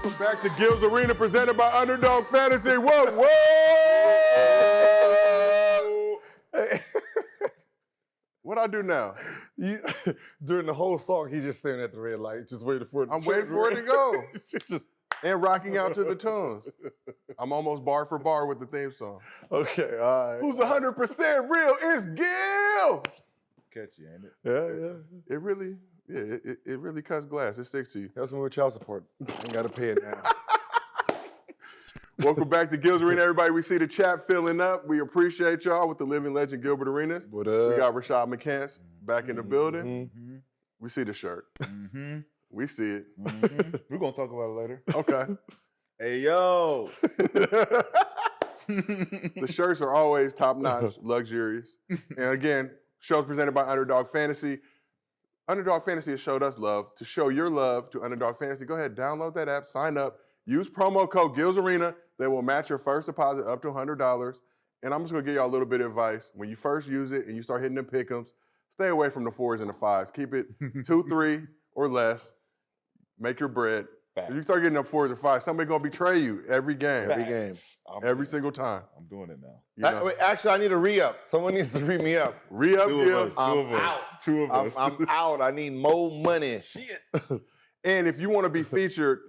Welcome back to Gilbert Arenas, presented by Underdog Fantasy. Whoa, whoa! What I do now? During the whole song, he's just staring at the red light, just waiting for it. I'm waiting for it to go. And rocking out to the tunes. I'm almost bar for bar with the theme song. Okay, all right. Who's 100% real? It's Gil! Catchy, ain't it? Yeah. It really, it really cuts glass. It sticks to you. Helps me with child support. Ain't got to pay it now. Welcome back to Gilbert Arenas, everybody. We see the chat filling up. We appreciate y'all with the living legend Gilbert Arenas. What up? We got Rashad McCants back in the building. Mm-hmm. We see the shirt. Mm-hmm. We see it. Mm-hmm. We're going to talk about it later. Okay. Hey, yo. The shirts are always top-notch, luxurious. And again, show's presented by Underdog Fantasy. Underdog Fantasy has showed us love. To show your love to Underdog Fantasy, go ahead, download that app, sign up, use promo code GILSARENA. They will match your first deposit up to $100. And I'm just going to give y'all a little bit of advice. When you first use it and you start hitting them pick'ems, stay away from the 4s and the 5s. Keep it 2, 3, or less. Make your bread. Facts. If you start getting up 4s or 5s, somebody's going to betray you every game. Every game. Every single time. I'm doing it now. You know? Wait, actually, I need a re-up. Someone needs to re me up. Re-up, Two Gil. of us. I'm out. Two of us. I'm out. I need more money. Shit. And if you want to be featured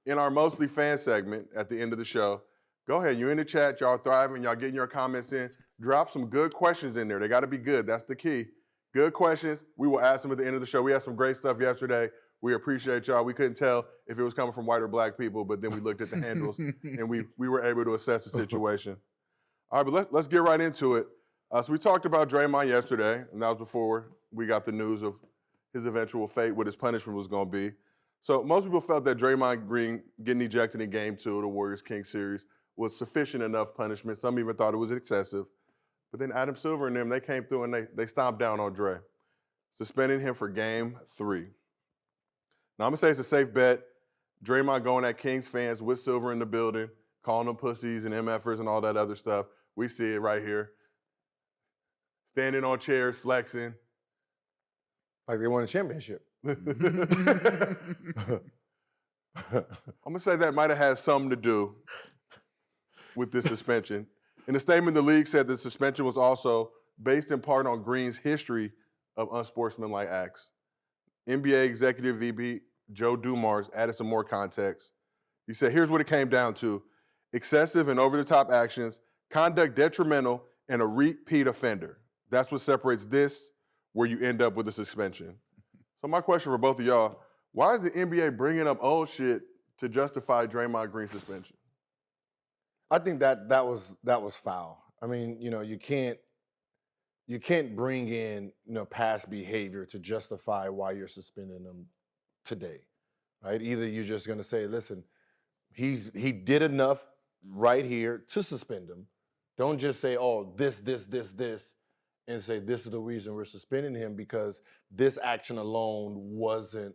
in our Mostly Fan segment at the end of the show, go ahead. You're in the chat. Y'all thriving. Y'all getting your comments in. Drop some good questions in there. They got to be good. That's the key. Good questions. We will ask them at the end of the show. We had some great stuff yesterday. We appreciate y'all. We couldn't tell if it was coming from white or black people, but then we looked at the handles and we were able to assess the situation. All right, but let's get right into it. So we talked about Draymond yesterday, and that was before we got the news of his eventual fate, what his punishment was going to be. So most people felt that Draymond Green getting ejected in Game 2 of the Warriors-Kings series was sufficient enough punishment. Some even thought it was excessive. But then Adam Silver and them, they came through and they stomped down on Dre, suspending him for Game 3. Now, I'm going to say it's a safe bet. Draymond going at Kings fans with Silver in the building, calling them pussies and MFers and all that other stuff. We see it right here. Standing on chairs, flexing. Like they won a championship. I'm going to say that might have had something to do with this suspension. In a statement, the league said the suspension was also based in part on Green's history of unsportsmanlike acts. NBA Executive VP Joe Dumars added some more context. He said, here's what it came down to. Excessive and over-the-top actions, conduct detrimental, and a repeat offender. That's what separates this where you end up with a suspension. So my question for both of y'all, why is the NBA bringing up old shit to justify Draymond Green's suspension? I think that was foul. I mean, you can't bring in past behavior to justify why you're suspending them today, right? Either you're just going to say, listen, he did enough right here to suspend him. Don't just say, oh, this, and say this is the reason we're suspending him because this action alone wasn't,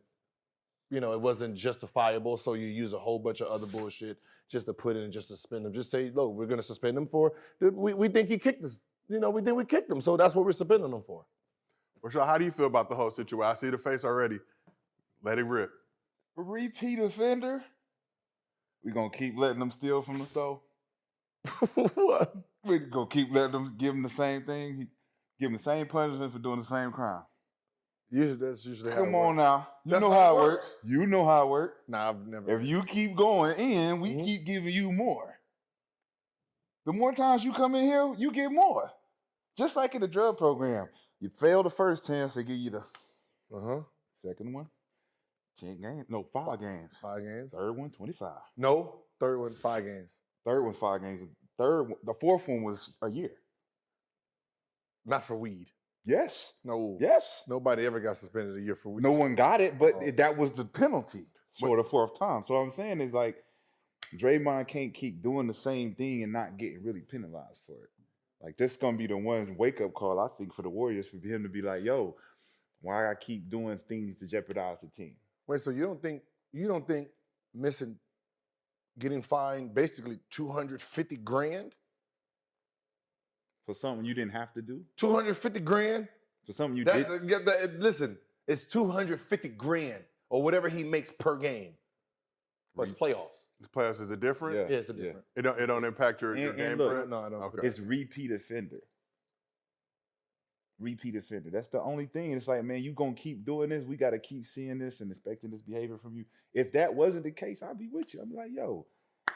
it wasn't justifiable. So you use a whole bunch of other bullshit just to put in and just to suspend him. Just say, look, we're going to suspend him for, we think he kicked us. We think we kicked him, so that's what we're suspending him for. Rashad, how do you feel about the whole situation? I see the face already. Let it rip. A repeat offender? We going to keep letting them steal from the store? What? We going to keep letting them give him the same thing? Give him the same punishment for doing the same crime? That's usually how it works. Come on now. You That's know how it works. You know how it works. Nah, I've never. If you keep going in, we keep giving you more. The more times you come in here, you get more. Just like in the drug program. You fail the first 10, so they give you the second one, 10 games. No, 5 games. 5 games. Third one, 25. No, third one, 5 games. Third one's 5 games. The fourth one was a year. Not for weed. Yes. No. Yes. Nobody ever got suspended a year for weed. No one got it, but that was the penalty for the fourth time. So what I'm saying is like, Draymond can't keep doing the same thing and not getting really penalized for it. Like, this is going to be the one wake-up call, I think, for the Warriors, for him to be like, yo, why I keep doing things to jeopardize the team? Wait, so you don't think getting fined basically $250,000? For something you didn't have to do? $250,000? For something you did? Listen, it's $250,000 or whatever he makes per game. But it's playoffs. The playoffs, is it different? Yeah. Yeah, it's a different. It don't impact your And game look, plan? No, I don't. Okay. It's repeat offender. Repeat offender. That's the only thing. It's like, man, you gonna keep doing this. We gotta keep seeing this and expecting this behavior from you. If that wasn't the case, I'd be with you. I'd be like, yo,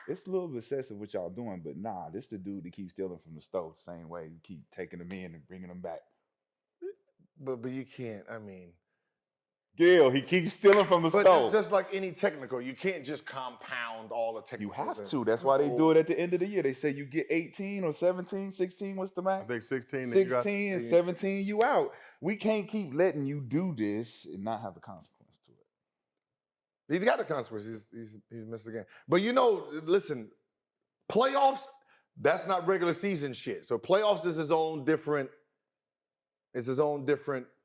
it's a little excessive what y'all doing, but nah, this the dude that keeps stealing from the stove the same way. You keep taking them in and bringing them back. But you can't. I mean, Gil, he keeps stealing from the but stove. it's just like any technical. You can't just compound all the You technicals. have to. That's why they do it at the end of the year. They say you get 18 or 17, 16. What's the I max? think 16. 16 and 17, you out. We can't keep letting you do this and not have a consequence to it. He's got the consequences. He's missed the game. But listen, playoffs, that's not regular season shit. So playoffs is his own different,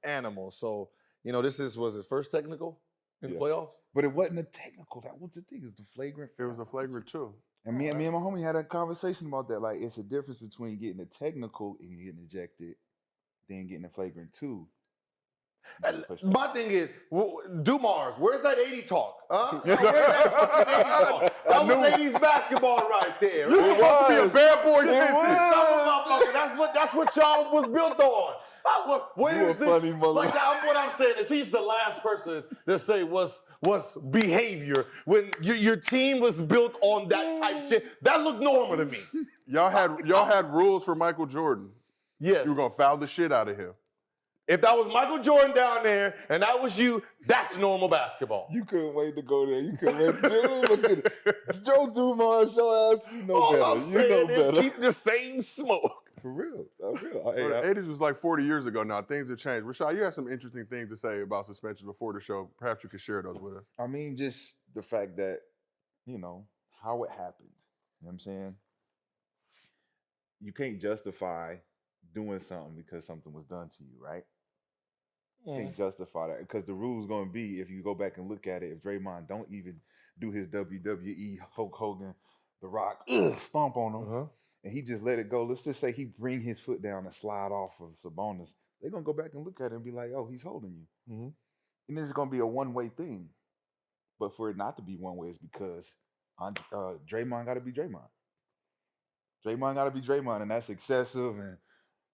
animal. So, this was his first technical in Yeah. playoffs. But it wasn't a technical. That was the thing. It's the flagrant. It was a flagrant 2. And me and my homie had a conversation about that. Like, it's a difference between getting a technical and getting ejected, than getting a flagrant 2. My thing is, Dumars, where's that 80 talk? Huh? Where's that fucking 80 talk? That was 80s basketball right there. You supposed to be a bad boy That's what y'all was built on. Where's You a funny this? mother- Like, what I'm saying is he's the last person to say what's behavior when your team was built on that type shit. That looked normal to me. Y'all had rules for Michael Jordan. Yes. You were gonna foul the shit out of him. If that was Michael Jordan down there and that was you, that's normal basketball. You couldn't wait to go there. You couldn't wait to look at it. Joe Dumars, your ass, you know All better. I'm You saying know is better. keep the same smoke. For real. For real. Bro, Hey, the 80s was like 40 years ago now. Things have changed. Rashad, you had some interesting things to say about suspension before the show. Perhaps you could share those with us. I mean, just the fact that, how it happened. You know what I'm saying? You can't justify doing something because something was done to you, right? You can't justify that because the rule's going to be, if you go back and look at it, if Draymond don't even do his WWE Hulk Hogan, The Rock, stomp on him, and he just let it go. Let's just say he bring his foot down and slide off of Sabonis. They're going to go back and look at it and be like, oh, he's holding you. And this is going to be a one-way thing. But for it not to be one way is because Draymond got to be Draymond. Draymond got to be Draymond, and that's excessive and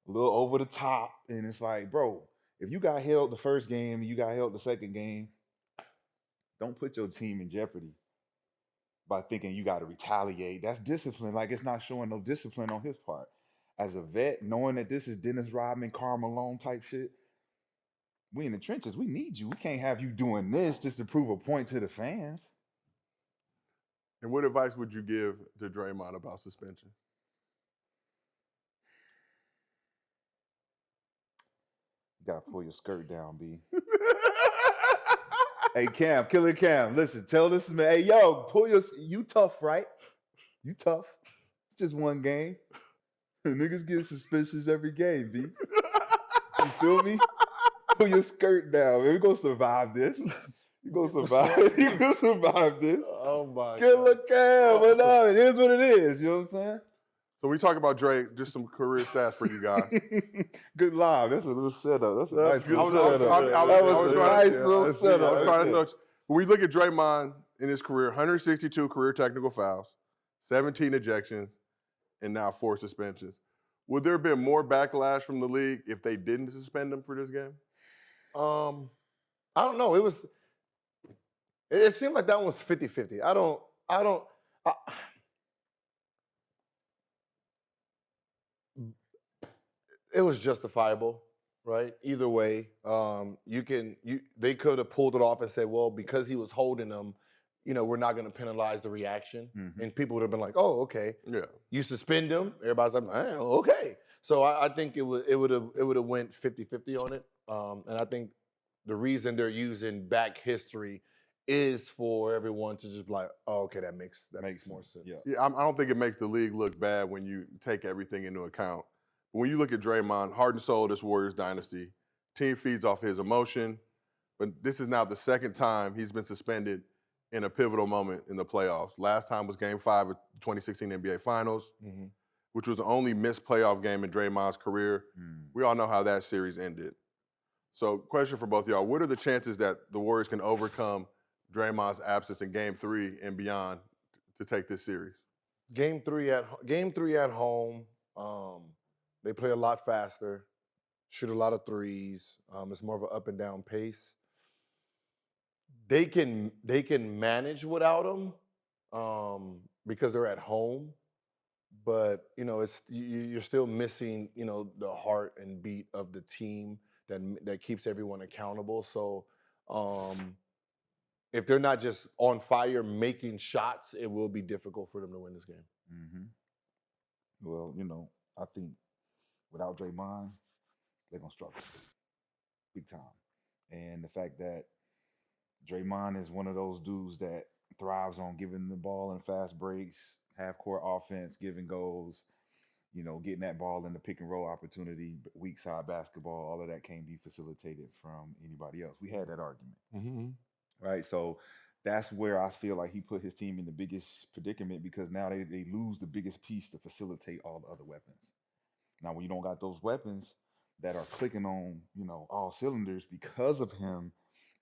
a little over the top. And it's like, bro, if you got held the first game, you got held the second game, don't put your team in jeopardy by thinking you got to retaliate. That's discipline. Like, it's not showing no discipline on his part. As a vet, knowing that this is Dennis Rodman, Karl Malone type shit, we in the trenches. We need you. We can't have you doing this just to prove a point to the fans. And what advice would you give to Draymond about suspension? You gotta pull your skirt down, B. Hey, Cam, Killer Cam, listen, tell this man, hey, yo, you tough, right? You tough. It's just one game. Niggas get suspensions every game, B. You feel me? Pull your skirt down, man. We're gonna survive this. You gonna survive. You gonna survive this. Oh my Killer Cam, but no, it is what it is. You know what I'm saying? So we talk about Dre, just some career stats for you guys. Good live. That's a little setup. That's a nice good. little I was setup. trying Nice little setup. When we look at Draymond in his career, 162 career technical fouls, 17 ejections, and now 4 suspensions. Would there have been more backlash from the league if they didn't suspend him for this game? I don't know. It seemed like that one was 50-50. It was justifiable, right? Either way, they could have pulled it off and said, well, because he was holding them, we're not going to penalize the reaction. Mhm. And people would have been like, oh, okay. Yeah. You suspend him. Everybody's like, okay. So I think it would have went 50-50 on it. And I think the reason they're using back history is for everyone to just be like, oh, okay, that makes more sense. Yeah. Yeah, I don't think it makes the league look bad when you take everything into account. When you look at Draymond, heart and soul of this Warriors dynasty, team feeds off his emotion, but this is now the second time he's been suspended in a pivotal moment in the playoffs. Last time was Game 5 of the 2016 NBA Finals, which was the only missed playoff game in Draymond's career. We all know how that series ended. So question for both of y'all, what are the chances that the Warriors can overcome Draymond's absence in Game 3 and beyond to take this series? Game three at home. They play a lot faster, shoot a lot of threes. It's more of an up and down pace. They can manage without him because they're at home. But you're still missing the heart and beat of the team that keeps everyone accountable. So if they're not just on fire making shots, it will be difficult for them to win this game. Mm-hmm. Well, I think without Draymond, they're gonna struggle big time. And the fact that Draymond is one of those dudes that thrives on giving the ball in fast breaks, half-court offense, giving goals, getting that ball in the pick and roll opportunity, weak side basketball, all of that can't be facilitated from anybody else. We had that argument, right? So that's where I feel like he put his team in the biggest predicament because now they lose the biggest piece to facilitate all the other weapons. Now, when you don't got those weapons that are clicking on, all cylinders because of him,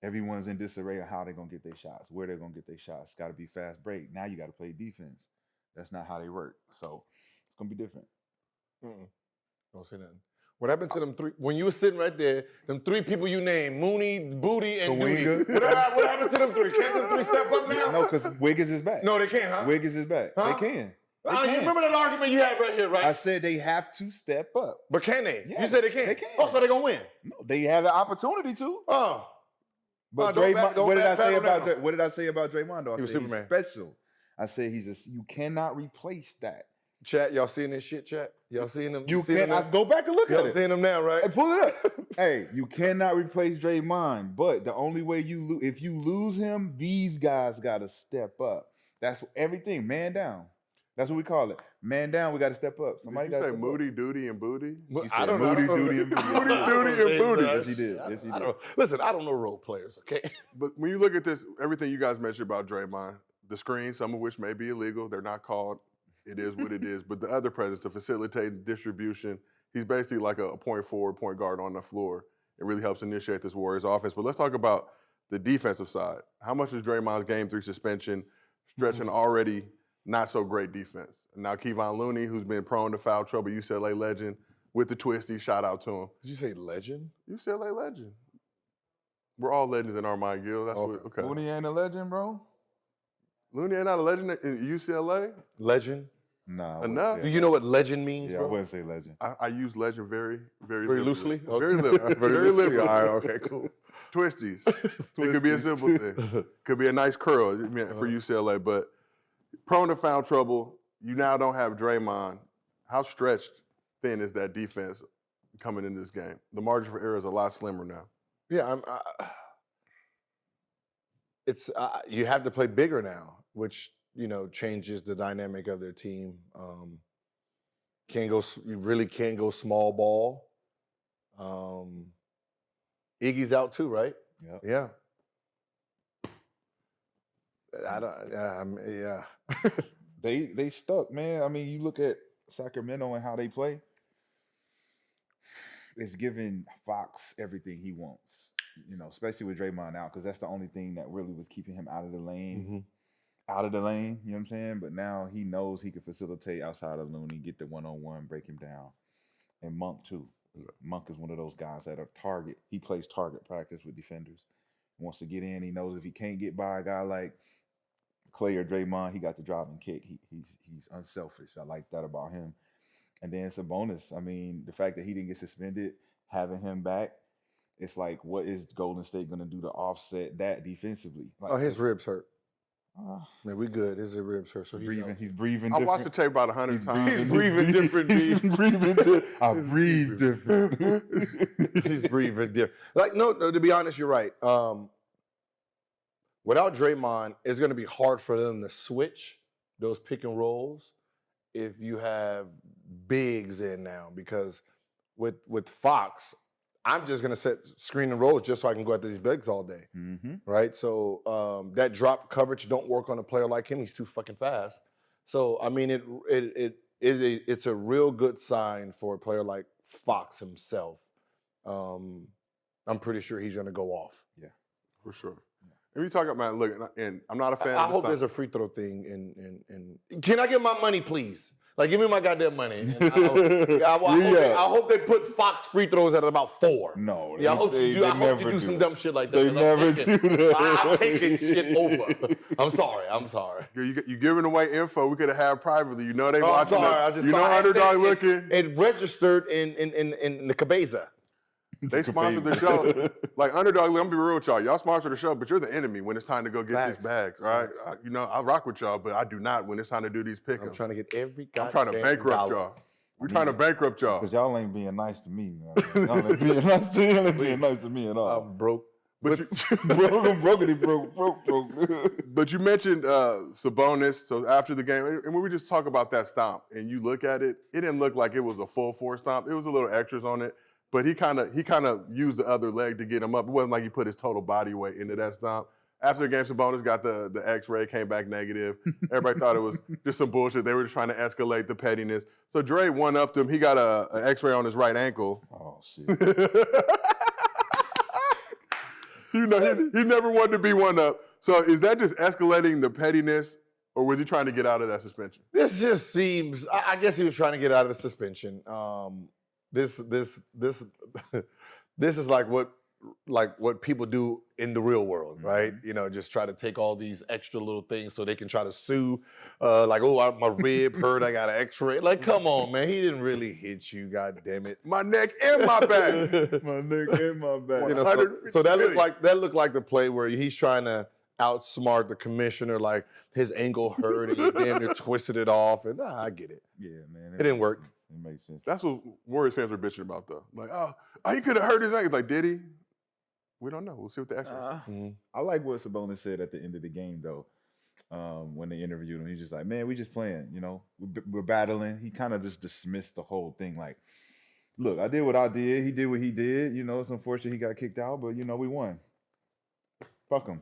everyone's in disarray of how they're going to get their shots, where they're going to get their shots. Got to be fast break. Now you got to play defense. That's not how they work. So it's going to be different. Don't say nothing. What happened to them three? When you were sitting right there, them three people you named, Mooney, Booty, and Duty. What happened to them three? Can't them three step up now? No, because Wiggins is back. No, they can't, huh? Wiggins is back. Huh? They can. You remember that argument you had right here, right? I said they have to step up. But can they? Yes, You said they can't. they can. Oh, so they're going to win? No, they have the opportunity to. Oh. But don't Draymond, what did I say about down. what did I say about Draymond? Though? I He was said Superman. he's special. I said you cannot replace that. Chat, y'all seeing this shit, chat? Y'all seeing them? You seeing can't. them? I go back and look at Y'all it. seeing them now, right? Hey, pull it up. Hey, you cannot replace Draymond, but the only way if you lose him, these guys got to step up. That's everything. Man down. That's what we call it. Man down. We got to step up. Somebody got to say Moody, Duty, and Booty? I don't know. Moody, Duty, and Booty. Moody, Duty, and Booty. Yes, he did. Yes, he did. Listen, I don't know role players, okay? But when you look at this, everything you guys mentioned about Draymond, the screens, some of which may be illegal, they're not called. It is what it is. But the other presence to facilitate distribution, he's basically like a point forward, point guard on the floor. It really helps initiate this Warriors offense. But let's talk about the defensive side. How much is Draymond's Game 3 suspension stretching already not so great defense? And now Kevon Looney, who's been prone to foul trouble, UCLA legend, with the twisty, shout out to him. Did you say legend? UCLA legend. We're all legends in our mind, Gil. That's okay. Looney ain't a legend, bro. Looney ain't not a legend in UCLA? Legend? Nah. Enough. Do you know what legend means, Yeah, I bro? wouldn't say legend. I use legend very Very loosely? Very liberally. Very liberally. All right, okay, cool. Twisties. It could be a simple thing. Could be a nice curl for UCLA, but prone to foul trouble, you now don't have Draymond. How stretched thin is that defense coming in this game? The margin for error is a lot slimmer now. Yeah, you have to play bigger now, which changes the dynamic of their team. You really can't go small ball. Iggy's out too, right? Yep. Yeah. I don't. Yeah. They stuck, man. I mean, you look at Sacramento and how they play. It's giving Fox everything he wants, especially with Draymond out, because that's the only thing that really was keeping him out of the lane. Mm-hmm. Out of the lane, you know what I'm saying? But now he knows he can facilitate outside of Looney, get the one-on-one, break him down. And Monk, too. Monk is one of those guys that are target. He plays target practice with defenders. He wants to get in. He knows if he can't get by a guy like Clay or Draymond, he got the driving kick. He's unselfish. I like that about him. And then it's a bonus. I mean, the fact that he didn't get suspended, having him back, it's like, what is Golden State going to do to offset that defensively? Like, His ribs hurt. Man, we good. His ribs hurt. So he's breathing I different. watched the tape about 100 times. He's breathing different, I breathe different. He's breathing different. No, to be honest, you're right. Without Draymond, it's going to be hard for them to switch those pick and rolls if you have bigs in now, because with Fox, I'm just going to set screen and rolls just so I can go after these bigs all day, right? So that drop coverage don't work on a player like him. He's too fucking fast. So, I mean, it's a real good sign for a player like Fox himself. I'm pretty sure he's going to go off. Yeah, For sure. And we talk about, look, and I'm not a fan I of hope the there's a free throw thing. And can I get my money, please? Like, give me my goddamn money. And I hope they put Fox free throws at about 4. No, Yeah, I hope you do some dumb shit like that. They never do that. I'm taking shit over. I'm sorry. You giving away info we could have had privately. You know they I'm watching. sorry. I just You know thought Underdog looking. It registered in the Cabeza. They sponsor the show. Like Underdog, I'm gonna be real with y'all. Y'all sponsor the show, but you're the enemy when it's time to go get these bags. All right, you know I rock with y'all, but I do not when it's time to do these pickups. I'm trying to get every goddamn I'm trying to bankrupt dollar. y'all. We're trying to bankrupt y'all. Because y'all ain't being nice to me, man. Y'all ain't being nice to, y'all ain't being nice to me at all. I'm broke. But you, I'm broke. But you mentioned Sabonis. So after the game, and when we just talk about that stomp, and you look at it, it didn't look like it was a full force stomp. It was a little extras on it. But he kind of used the other leg to get him up. It wasn't like he put his total body weight into that stomp. After the game, Sabonis got the X-ray, came back negative. Everybody thought it was just some bullshit. They were just trying to escalate the pettiness. So Dre one-upped him. He got an X-ray on his right ankle. Oh, shit. You know, he never wanted to be one-up. So is that just escalating the pettiness, or was he trying to get out of that suspension? This just seems. I guess he was trying to get out of the suspension. This is like what people do in the real world, right? You know, just try to take all these extra little things so they can try to sue. Like, oh, my rib hurt, I got an X-ray. Like, come on, man, he didn't really hit you, God damn it. My neck and my back. My neck and my back. You know, so that looked like the play where he's trying to outsmart the commissioner. Like his ankle hurt and he damn near twisted it off. And I get it. Yeah, man. It didn't work. It makes sense. That's what Warriors fans were bitching about, though. Like, oh, he could have hurt his ankle. Like, did he? We don't know. We'll see what the X-rays. I like what Sabonis said at the end of the game, though. When they interviewed him, he's just like, man, we just playing, you know, we're battling. He kind of just dismissed the whole thing. Like, look, I did what I did. He did what he did. You know, it's unfortunate he got kicked out, but, you know, we won. Fuck him.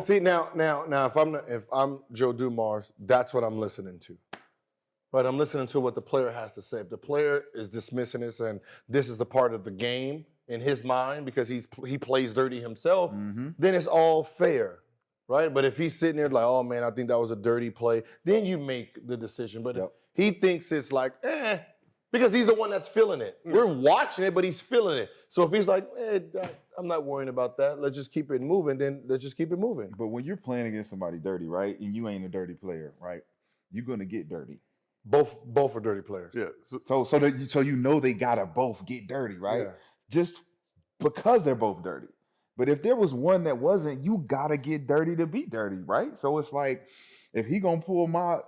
See, now, if I'm Joe Dumars, that's what I'm listening to. Right, I'm listening to what the player has to say. If the player is dismissing this and this is the part of the game in his mind because he plays dirty himself, then it's all fair, right? But if he's sitting there like, oh man, I think that was a dirty play, then you make the decision. But if he thinks it's like, because he's the one that's feeling it. We're watching it, but he's feeling it. So if he's like, I'm not worrying about that, let's just keep it moving, then let's just keep it moving. But when you're playing against somebody dirty, right, and you ain't a dirty player, right, you're going to get dirty. Both are dirty players. Yeah. So you know they gotta both get dirty, right? Yeah. Just because they're both dirty. But if there was one that wasn't, you gotta get dirty to be dirty, right? So it's like, if he gonna pull my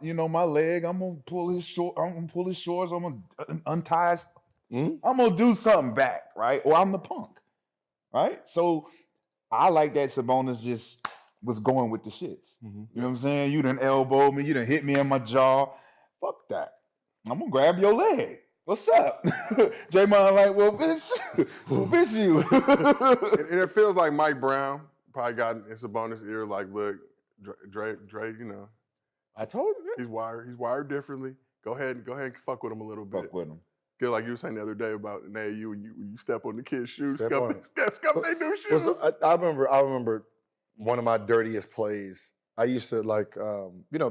leg, I'm gonna pull his shorts, I'm gonna untie his, I'm gonna do something back, right? Or I'm the punk, right? So I like that Sabonis just was going with the shits. You know what I'm saying? You done elbowed me, you done hit me in my jaw. Fuck that. I'm gonna grab your leg. What's up? Draymond like, well, bitch you. And it feels like Mike Brown probably got in Sabonis' ear like, look, Dre, you know. I told you. He's wired differently. Go ahead and fuck with him a little bit. Fuck with him. Feel like you were saying the other day about an AU when you step on the kid's shoes, Step scuff their new shoes. I remember one of my dirtiest plays. I used to like,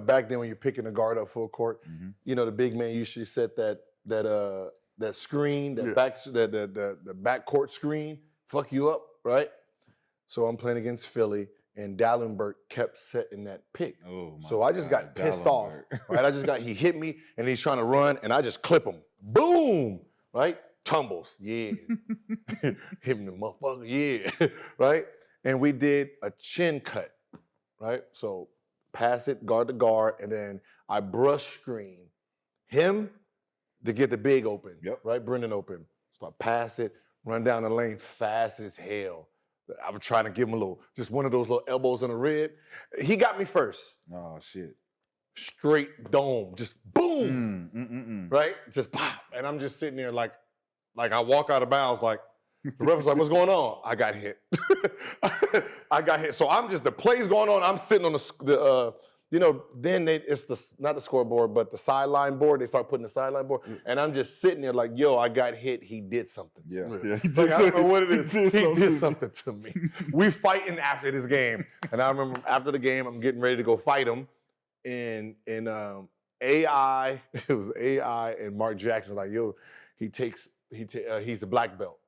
back then when you're picking a guard up full court, you know, the big man usually set that screen, the backcourt screen, fuck you up, right? So I'm playing against Philly, and Dallenberg kept setting that pick. Oh my so I just got pissed off, Dallenberg. right? He hit me, and he's trying to run, and I just clip him. Boom, right? Tumbles, yeah. Hit him the motherfucker, yeah, right? And we did a chin cut. Right? So pass it, guard to guard, and then I brush screen him to get the big open. Right? Brendan open. So I pass it, run down the lane fast as hell. I was trying to give him just one of those little elbows in the rib. He got me first. Oh, shit. Straight dome, just boom. Right? Just pop. And I'm just sitting there like I walk out of bounds like, the ref was like, what's going on? I got hit. I got hit. So the play's going on. I'm sitting on then it's not the scoreboard, but the sideline board. They start putting the sideline board, and I'm just sitting there like, yo, I got hit. He did something. Yeah. Like, I don't know what it is. He did something to me. We fighting after this game, and I remember after the game, I'm getting ready to go fight him, and AI, it was AI and Mark Jackson like, yo, he's a black belt.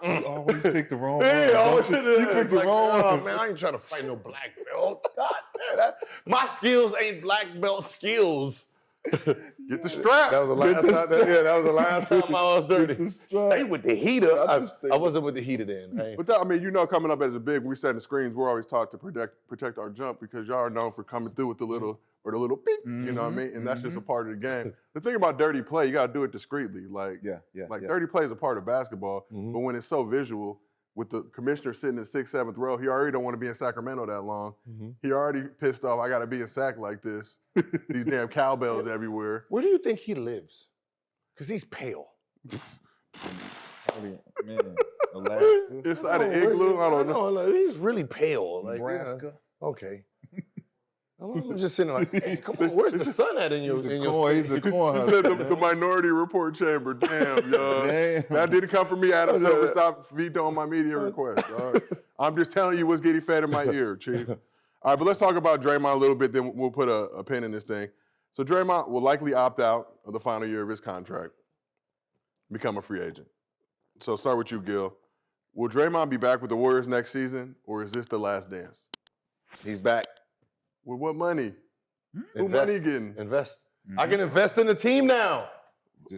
You always pick the wrong one. You picked the wrong one. Man, I ain't trying to fight no black belt. God damn, my skills ain't black belt skills. Get the strap. That was the last time. That was the last time I was dirty. Stay with the heater. I wasn't with the heater then. But coming up as a big, when we set the screens, we're always taught to protect our jump because y'all are known for coming through with the little beep, you know what I mean? And that's just a part of the game. The thing about dirty play, you got to do it discreetly. Dirty play is a part of basketball, but when it's so visual, with the commissioner sitting in 6th, 7th row, he already don't want to be in Sacramento that long. He already pissed off, I got to be in Sac like this. These damn cowbells everywhere. Where do you think he lives? Because he's pale. Man, Alaska. Inside an igloo? I don't know. Like, he's really pale. Like, Nebraska. Okay. I'm just sitting there like, hey, come on, where's the sun at in your He's a You corn said the Minority Report chamber. Damn, y'all. Damn. That didn't come from me. Adam Silver. Stop vetoing my media request. All right. I'm just telling you what's getting fed in my ear, Chief. All right, but let's talk about Draymond a little bit, then we'll put a pin in this thing. So Draymond will likely opt out of the final year of his contract, become a free agent. So start with you, Gil. Will Draymond be back with the Warriors next season, or is this the last dance? He's back. With what money? Who money getting? Invest. I can invest in the team now.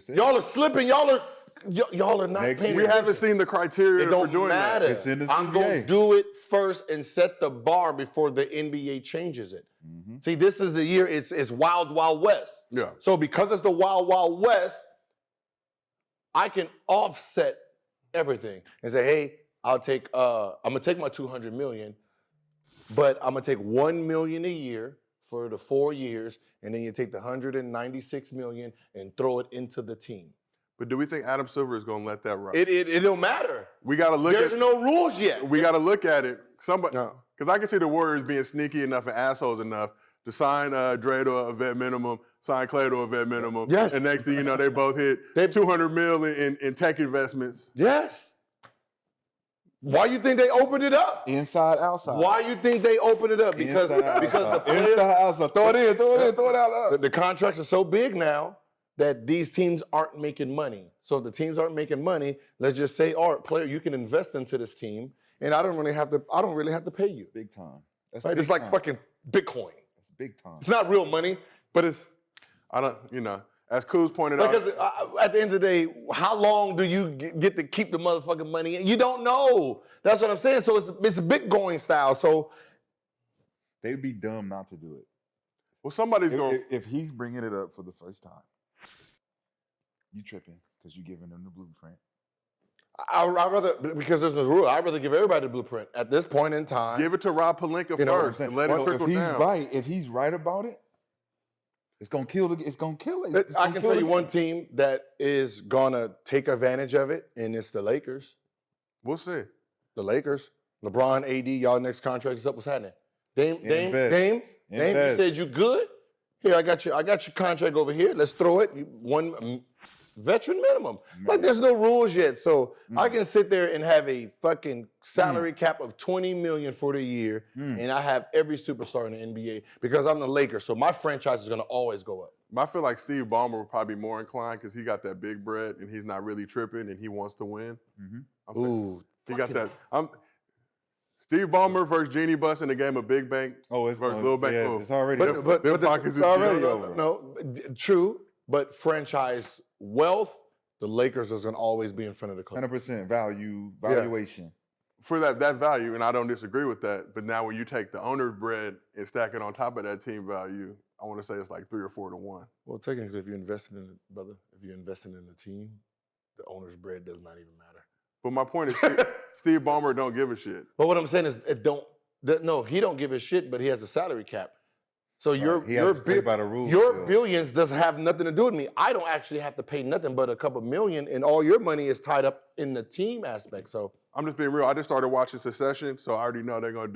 Y'all are slipping. Y'all are not paying. We haven't seen the criteria for doing matter. It's in the I'm NBA. going to do it first and set the bar before the NBA changes it. See, this is the year. It's Wild Wild West. Yeah. So because it's the Wild Wild West, I can offset everything and say, hey, I'm gonna take my $200 million. But I'm gonna take $1 million a year for the 4 years, and then you take the $196 million and throw it into the team. But do we think Adam Silver is gonna let that ride? It don't matter. We gotta look There's at no rules yet. We gotta look at it. Somebody, No. because I can see the Warriors being sneaky enough and assholes enough to sign Dre to a vet minimum, sign Clay to a vet minimum. Yes. And next thing you know, they both hit $200 million in tech investments. Yes. Why you think they opened it up? Inside, outside. Why you think they opened it up? Because the players, inside, outside. Throw it in, throw it out. the contracts are so big now that these teams aren't making money. So if the teams aren't making money, let's just say, all right, player, you can invest into this team, and I don't really have to pay you. Big time. That's Right? big It's like time. fucking Bitcoin. That's big time. It's not real money, but it's As Kuz pointed out. because at the end of the day, how long do you get to keep the motherfucking money? You don't know. That's what I'm saying. So it's Bitcoin style. So They'd be dumb not to do it. Well, somebody's going. If he's bringing it up for the first time, you tripping because you giving them the blueprint. I'd rather, because there's no rule, I'd rather give everybody the blueprint at this point in time. Give it to Rob Pelinka You know what I'm first saying? and let it Well, trickle down. if he's right about it, it's gonna kill it. I can tell you one team that is gonna take advantage of it, and it's the Lakers. We'll see. The Lakers. LeBron, AD, y'all next contract is up. What's happening? Dame, Invest. you said you good? Here, I got your contract over here. Let's throw it. One veteran minimum. Like there's no rules yet. So I can sit there and have a fucking salary cap of $20 million for the year, and I have every superstar in the NBA because I'm the Lakers. So my franchise is gonna always go up. I feel like Steve Ballmer would probably be more inclined because he got that big bread and he's not really tripping and he wants to win. Ooh, He got that. Steve Ballmer versus Jeannie Buss in a game of Big Bank. Oh, it's versus Lil Bank. yeah, Oh. it's already. But Them pockets it's is already good. no, true. But franchise wealth, the Lakers is gonna always be in front of the club. 100% valuation. For that value, and I don't disagree with that. But now when you take the owner's bread and stack it on top of that team value, I want to say it's like 3 or 4 to 1. Well, technically, if you're investing in it, brother, if you're investing in the team, the owner's bread does not even matter. But my point is, Steve Ballmer don't give a shit. But what I'm saying is, no, he don't give a shit, but he has a salary cap. So your by the rules. your billions doesn't have nothing to do with me. I don't actually have to pay nothing but a couple million, and all your money is tied up in the team aspect. So I'm just being real. I just started watching Succession, so I already know they're gonna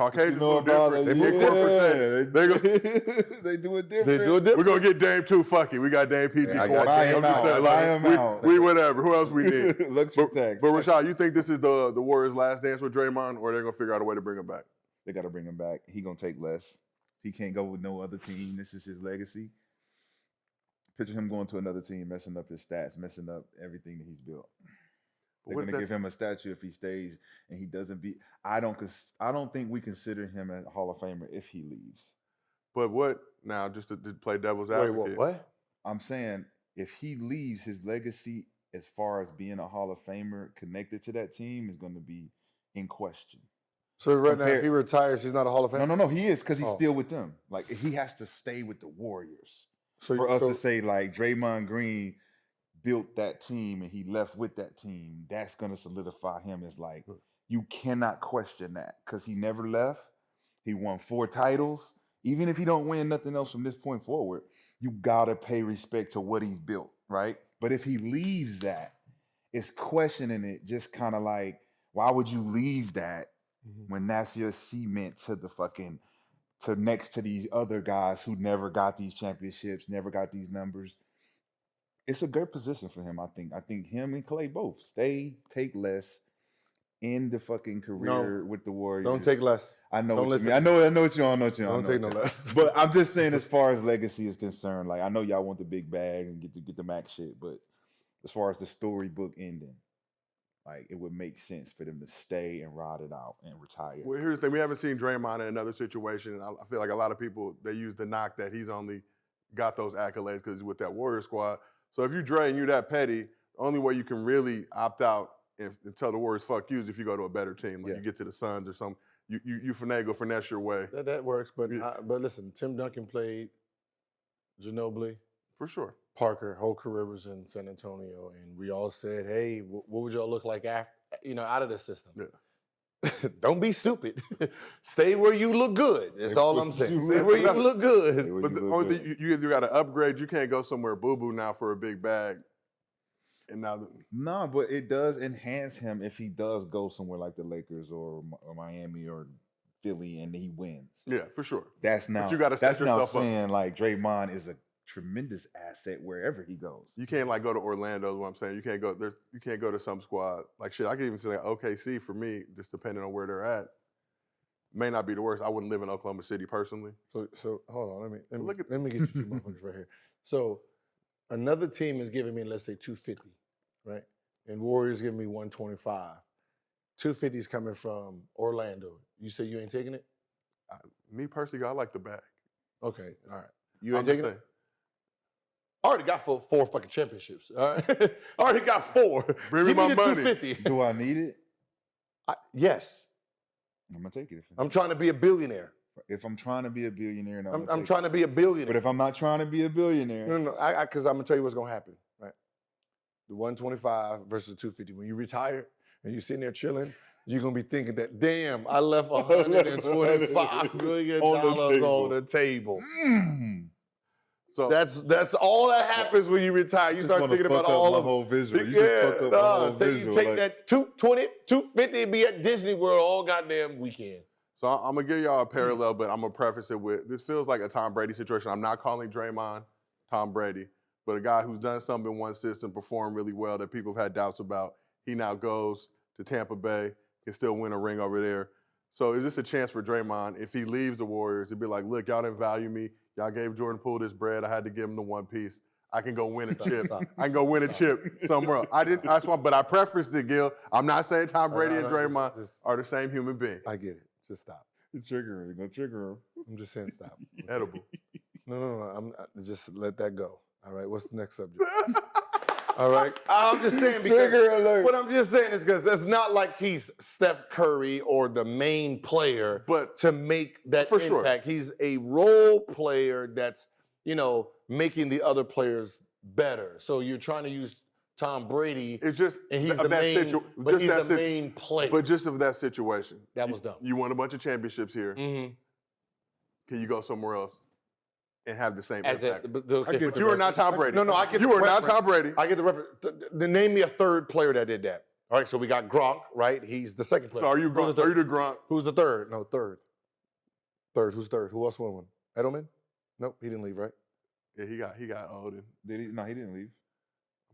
Caucasians You know move about different. it, They move yeah. 4%. They do it different. They do it different. We're gonna get Dame too. Fuck it. We got Dame PG. Yeah, I Quark. got Buy Dame. him I'm just out. saying, Buy him out. we whatever. Who else we need? Luxury but, tax. but Rashad, you think this is the Warriors' last dance with Draymond, or they're gonna figure out a way to bring him back? They got to bring him back. He gonna take less. He can't go with no other team. This is his legacy. Picture him going to another team, messing up his stats, messing up everything that he's built. They're What going if to give him a statue if he stays and he doesn't beat. I don't think we consider him a Hall of Famer if he leaves. But what now? Just to play devil's Wait, advocate. what? I'm saying if he leaves, his legacy as far as being a Hall of Famer connected to that team is going to be in question. So right now, if he retires, he's not a Hall of Famer? No, he is because he's Oh. still with them. Like he has to stay with the Warriors So, for us to say like Draymond Green built that team and he left with that team. That's going to solidify him as like you cannot question that because he never left. He won 4 titles. Even if he don't win nothing else from this point forward, you gotta pay respect to what he's built, right? But if he leaves that, it's questioning it. Just kind of like, why would you leave that? When that's your cement to the to next to these other guys who never got these championships, never got these numbers. It's a good position for him, I think. I think him and Clay both stay, take less, end the fucking career with the Warriors. Don't take less. I know Don't what you listen. mean. I know what you all know. Don't take no less. But I'm just saying, as far as legacy is concerned, like I know y'all want the big bag and get the max shit, but as far as the storybook ending, like it would make sense for them to stay and ride it out and retire. Well, here's the thing: we haven't seen Draymond in another situation, and I feel like a lot of people they use the knock that he's only got those accolades because he's with that Warrior squad. So if you Dre and you're that petty, the only way you can really opt out and tell the Warriors "fuck you" is if you go to a better team, like you get to the Suns or something. You finesse your way. That works, but listen, Tim Duncan played Ginobili, For sure. Parker, whole career was in San Antonio, and we all said, "Hey, what would y'all look like after, out of the system?" Yeah. Don't be stupid. Stay where you look good. That's all I'm saying. Stay where you look good. But the only thing you either got to upgrade. You can't go somewhere boo-boo now for a big bag. And now, No, but it does enhance him if he does go somewhere like the Lakers or Miami or Philly and he wins. yeah, for sure. That's now. you gotta set that's now yourself up. saying like Draymond is a tremendous asset wherever he goes. You can't like go to Orlando. Is what I'm saying. You can't go there. You can't go to some squad like shit. I could even say like OKC for me, just depending on where they're at. May not be the worst. I wouldn't live in Oklahoma City personally. So hold on. Let Look at- me get you two motherfuckers right here. So another team is giving me, let's say, 250, right? And Warriors giving me 125. 250 is coming from Orlando. You say you ain't taking it? Me personally, I like the bag. Okay, all right. You I'm ain't just taking saying. it? I already got four fucking championships. All right, I already got 4. Bring me Give my the money. 250. Do I need it? Yes, I'm gonna take it. I'm trying to be a billionaire. If I'm trying to be a billionaire, I'm trying to be a billionaire. But if I'm not trying to be a billionaire, No, because I'm gonna tell you what's gonna happen, right? The 125 versus the 250. When you retire and you're sitting there chilling, you're gonna be thinking that, damn, I left $125 million on the table. So That's all that happens when you retire. You start thinking about all of whole visual. You yeah, just fuck up my whole take visual. that 220, 250 and be at Disney World all goddamn weekend. So I'm gonna give y'all a parallel, but I'm gonna preface it with this feels like a Tom Brady situation. I'm not calling Draymond Tom Brady, but a guy who's done something in one system, performed really well that people have had doubts about. He now goes to Tampa Bay, can still win a ring over there. So is this a chance for Draymond if he leaves the Warriors to be like, look, y'all didn't value me. Y'all gave Jordan Poole this bread. I had to give him the one piece. I can go win a chip. I can go win a chip somewhere else. I didn't. That's why. But I prefaced it, Gil. I'm not saying Tom Brady and Draymond are the same human being. I get it. Just stop. You're triggering. Go trigger him. I'm just saying stop. Edible. No. Just let that go. All right. What's the next subject? All right. I'm just saying because Trigger alert. what I'm just saying is because it's not like he's Steph Curry or the main player, But to make that For sure. impact. He's a role player that's making the other players better. So you're trying to use Tom Brady, it's just and he's of the that main, but just he's that the main player. But just of that situation. That was dumb. You won a bunch of championships here. Mm-hmm. Can you go somewhere else and have the same As impact? but You are not Tom Brady. No, I get You the are not reference. Tom Brady. I get the reference. Name me a third player that did that. All right, so we got Gronk, right? He's the second player. So are you Who's Gronk? the Are you third? the Gronk? Who's the third? No, third. Third. Who's third? Who else won one? Edelman? Nope, he didn't leave, right? Yeah, he got old. And Did he? No, he didn't leave.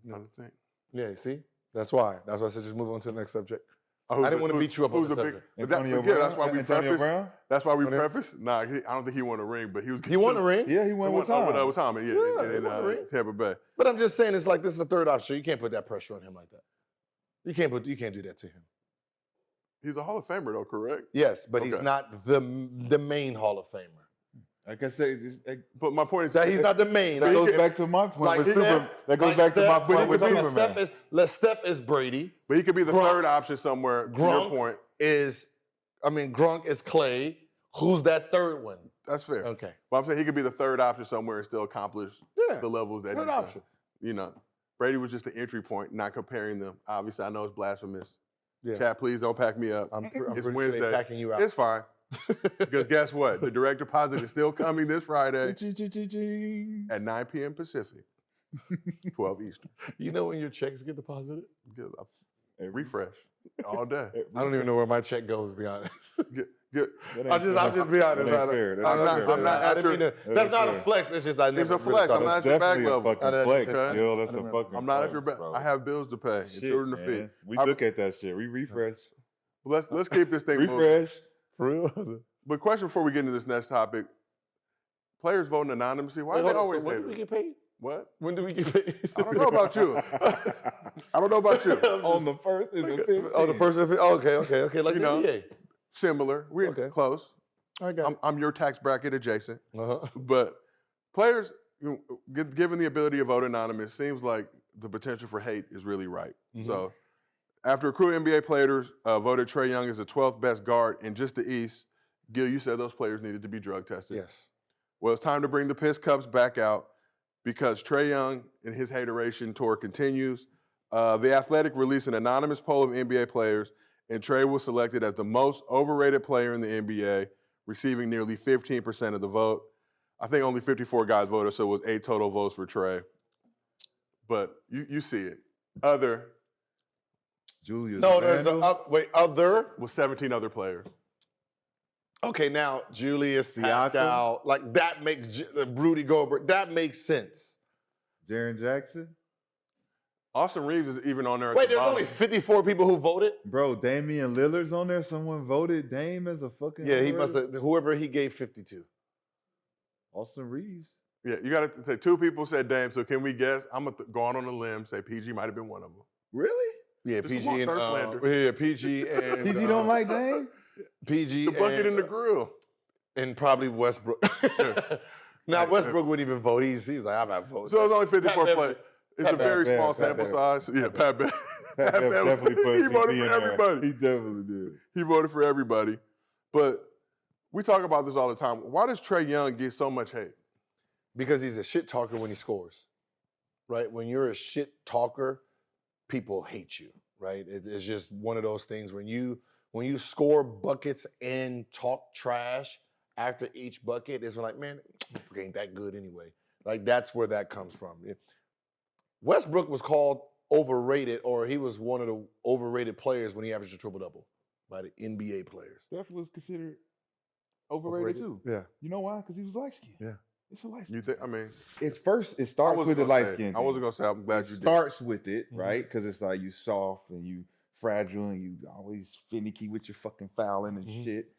I'm trying to think. Yeah, see? That's why. That's why I said just move on to the next subject. Oh, I didn't want to beat you up on who's the the big? subject. But Antonio yeah, that's Brown? why we Antonio preface. Brown? That's why we Antonio- preface. Nah, I don't think he won a ring, but he was. He won a ring. Yeah, he won with Tom. With Tom, yeah, Yeah, he in won a ring. Tampa Bay. But I'm just saying, it's like this is the third option. You can't put that pressure on him like that. You can't do that to him. He's a Hall of Famer, though, correct? Yes, but he's Okay. not the main Hall of Famer. I guess that But my point is That he's not the main. that Like, goes back to my point like with Steph- that goes like back to my Steph- point with but Superman. Steph is Brady. But he could be the Gronk- third option somewhere. To your Gronk point, Gronk is Clay. Who's that third one? that's fair. Okay. But I'm saying he could be the third option somewhere and still accomplish Yeah. the levels that Third he's done. option. You know, Brady was just the entry point, not comparing them. Obviously, I know it's blasphemous. Yeah. Chat, please don't pack me up. I'm It's pretty sure Wednesday. they're packing you out. It's fine. Because guess what? The direct deposit is still coming this Friday at 9 p.m. Pacific, 12 Eastern. You know when your checks get deposited? Good. Refresh all day. I don't even know where my check goes, to be honest. Good. I'll just be honest. That ain't fair. That I'm ain't not- fair. I'm not I didn't mean to- That That's ain't not a fair. flex. It's just I never It's a really flex. thought I'm it not was- at your back Definitely a level. fucking I flex, didn't- Jill. That's I a didn't- fucking I'm not at your flex, back. bro. I have bills to pay. It's Shit, through the man. feet. We I- look at that shit. We refresh. Let's keep this thing moving. Refresh. For real? But question before we get into this next topic: players voting anonymously. Why Wait, are they hold on, always so when do we haters? get paid? What? When do we get paid? I don't know about you. I don't know about you. On the first and the 15th. Oh, the first of it? Oh, okay. Like You the know. NBA. Similar. We're Okay. close. I got it. I'm your tax bracket adjacent. Uh-huh. But players, given the ability to vote anonymous, seems like the potential for hate is really right. Mhm. So after accrued NBA players voted Trae Young as the 12th best guard in just the East, Gil, you said those players needed to be drug tested. Yes. Well, it's time to bring the piss cups back out because Trae Young and his hateration tour continues. The Athletic released an anonymous poll of NBA players, and Trae was selected as the most overrated player in the NBA, receiving nearly 15% of the vote. I think only 54 guys voted, so it was 8 total votes for Trae. But you see it. Other Julius No, there's Randle. other. was 17 other players. Okay, now Julius, Siakam. Pascal, like that makes Rudy Gobert. That makes sense. Jaren Jackson. Austin Reeves is even on there. at Wait, the there's bottom. only 54 people who voted. Bro, Damian Lillard's on there. Someone voted Dame as a fucking. Yeah, he overrated? must have. Whoever he gave 52. Austin Reeves. Yeah, you got to say 2 people said Dame, so can we guess? I'm going to go out on a limb, say PG might have been one of them. Really? Yeah, Just a PG and turf slander. yeah, PG and PG don't like Dame? PG The bucket and, in the grill. and probably Westbrook. Now Right, Westbrook wouldn't even vote. He's like, I'm not voting. So it's only 54 Pat players. It's Pat a very Bev, small Pat sample Bev. size. Yeah, Pat Bev. Pat Bev definitely put He CP voted in for there. everybody. He definitely did. He voted for everybody. But we talk about this all the time. Why does Trae Young get so much hate? Because he's a shit talker when he scores, right? When you're a shit talker, people hate you, right? It's just one of those things when you score buckets and talk trash after each bucket, it's like, man, it ain't that good anyway. Like that's where that comes from. Westbrook was called overrated, or he was one of the overrated players when he averaged a triple-double by the NBA players. Steph was considered overrated too. Yeah. You know why? Because he was light skinned. Yeah. It's a light You skin. think? I mean, It's first. It I starts wasn't with the gonna light say- skin. I wasn't gonna say. I'm glad It you did. starts with it, Mhm. right? Because it's like you soft and you fragile and you always finicky with your fucking fouling and Mhm. shit.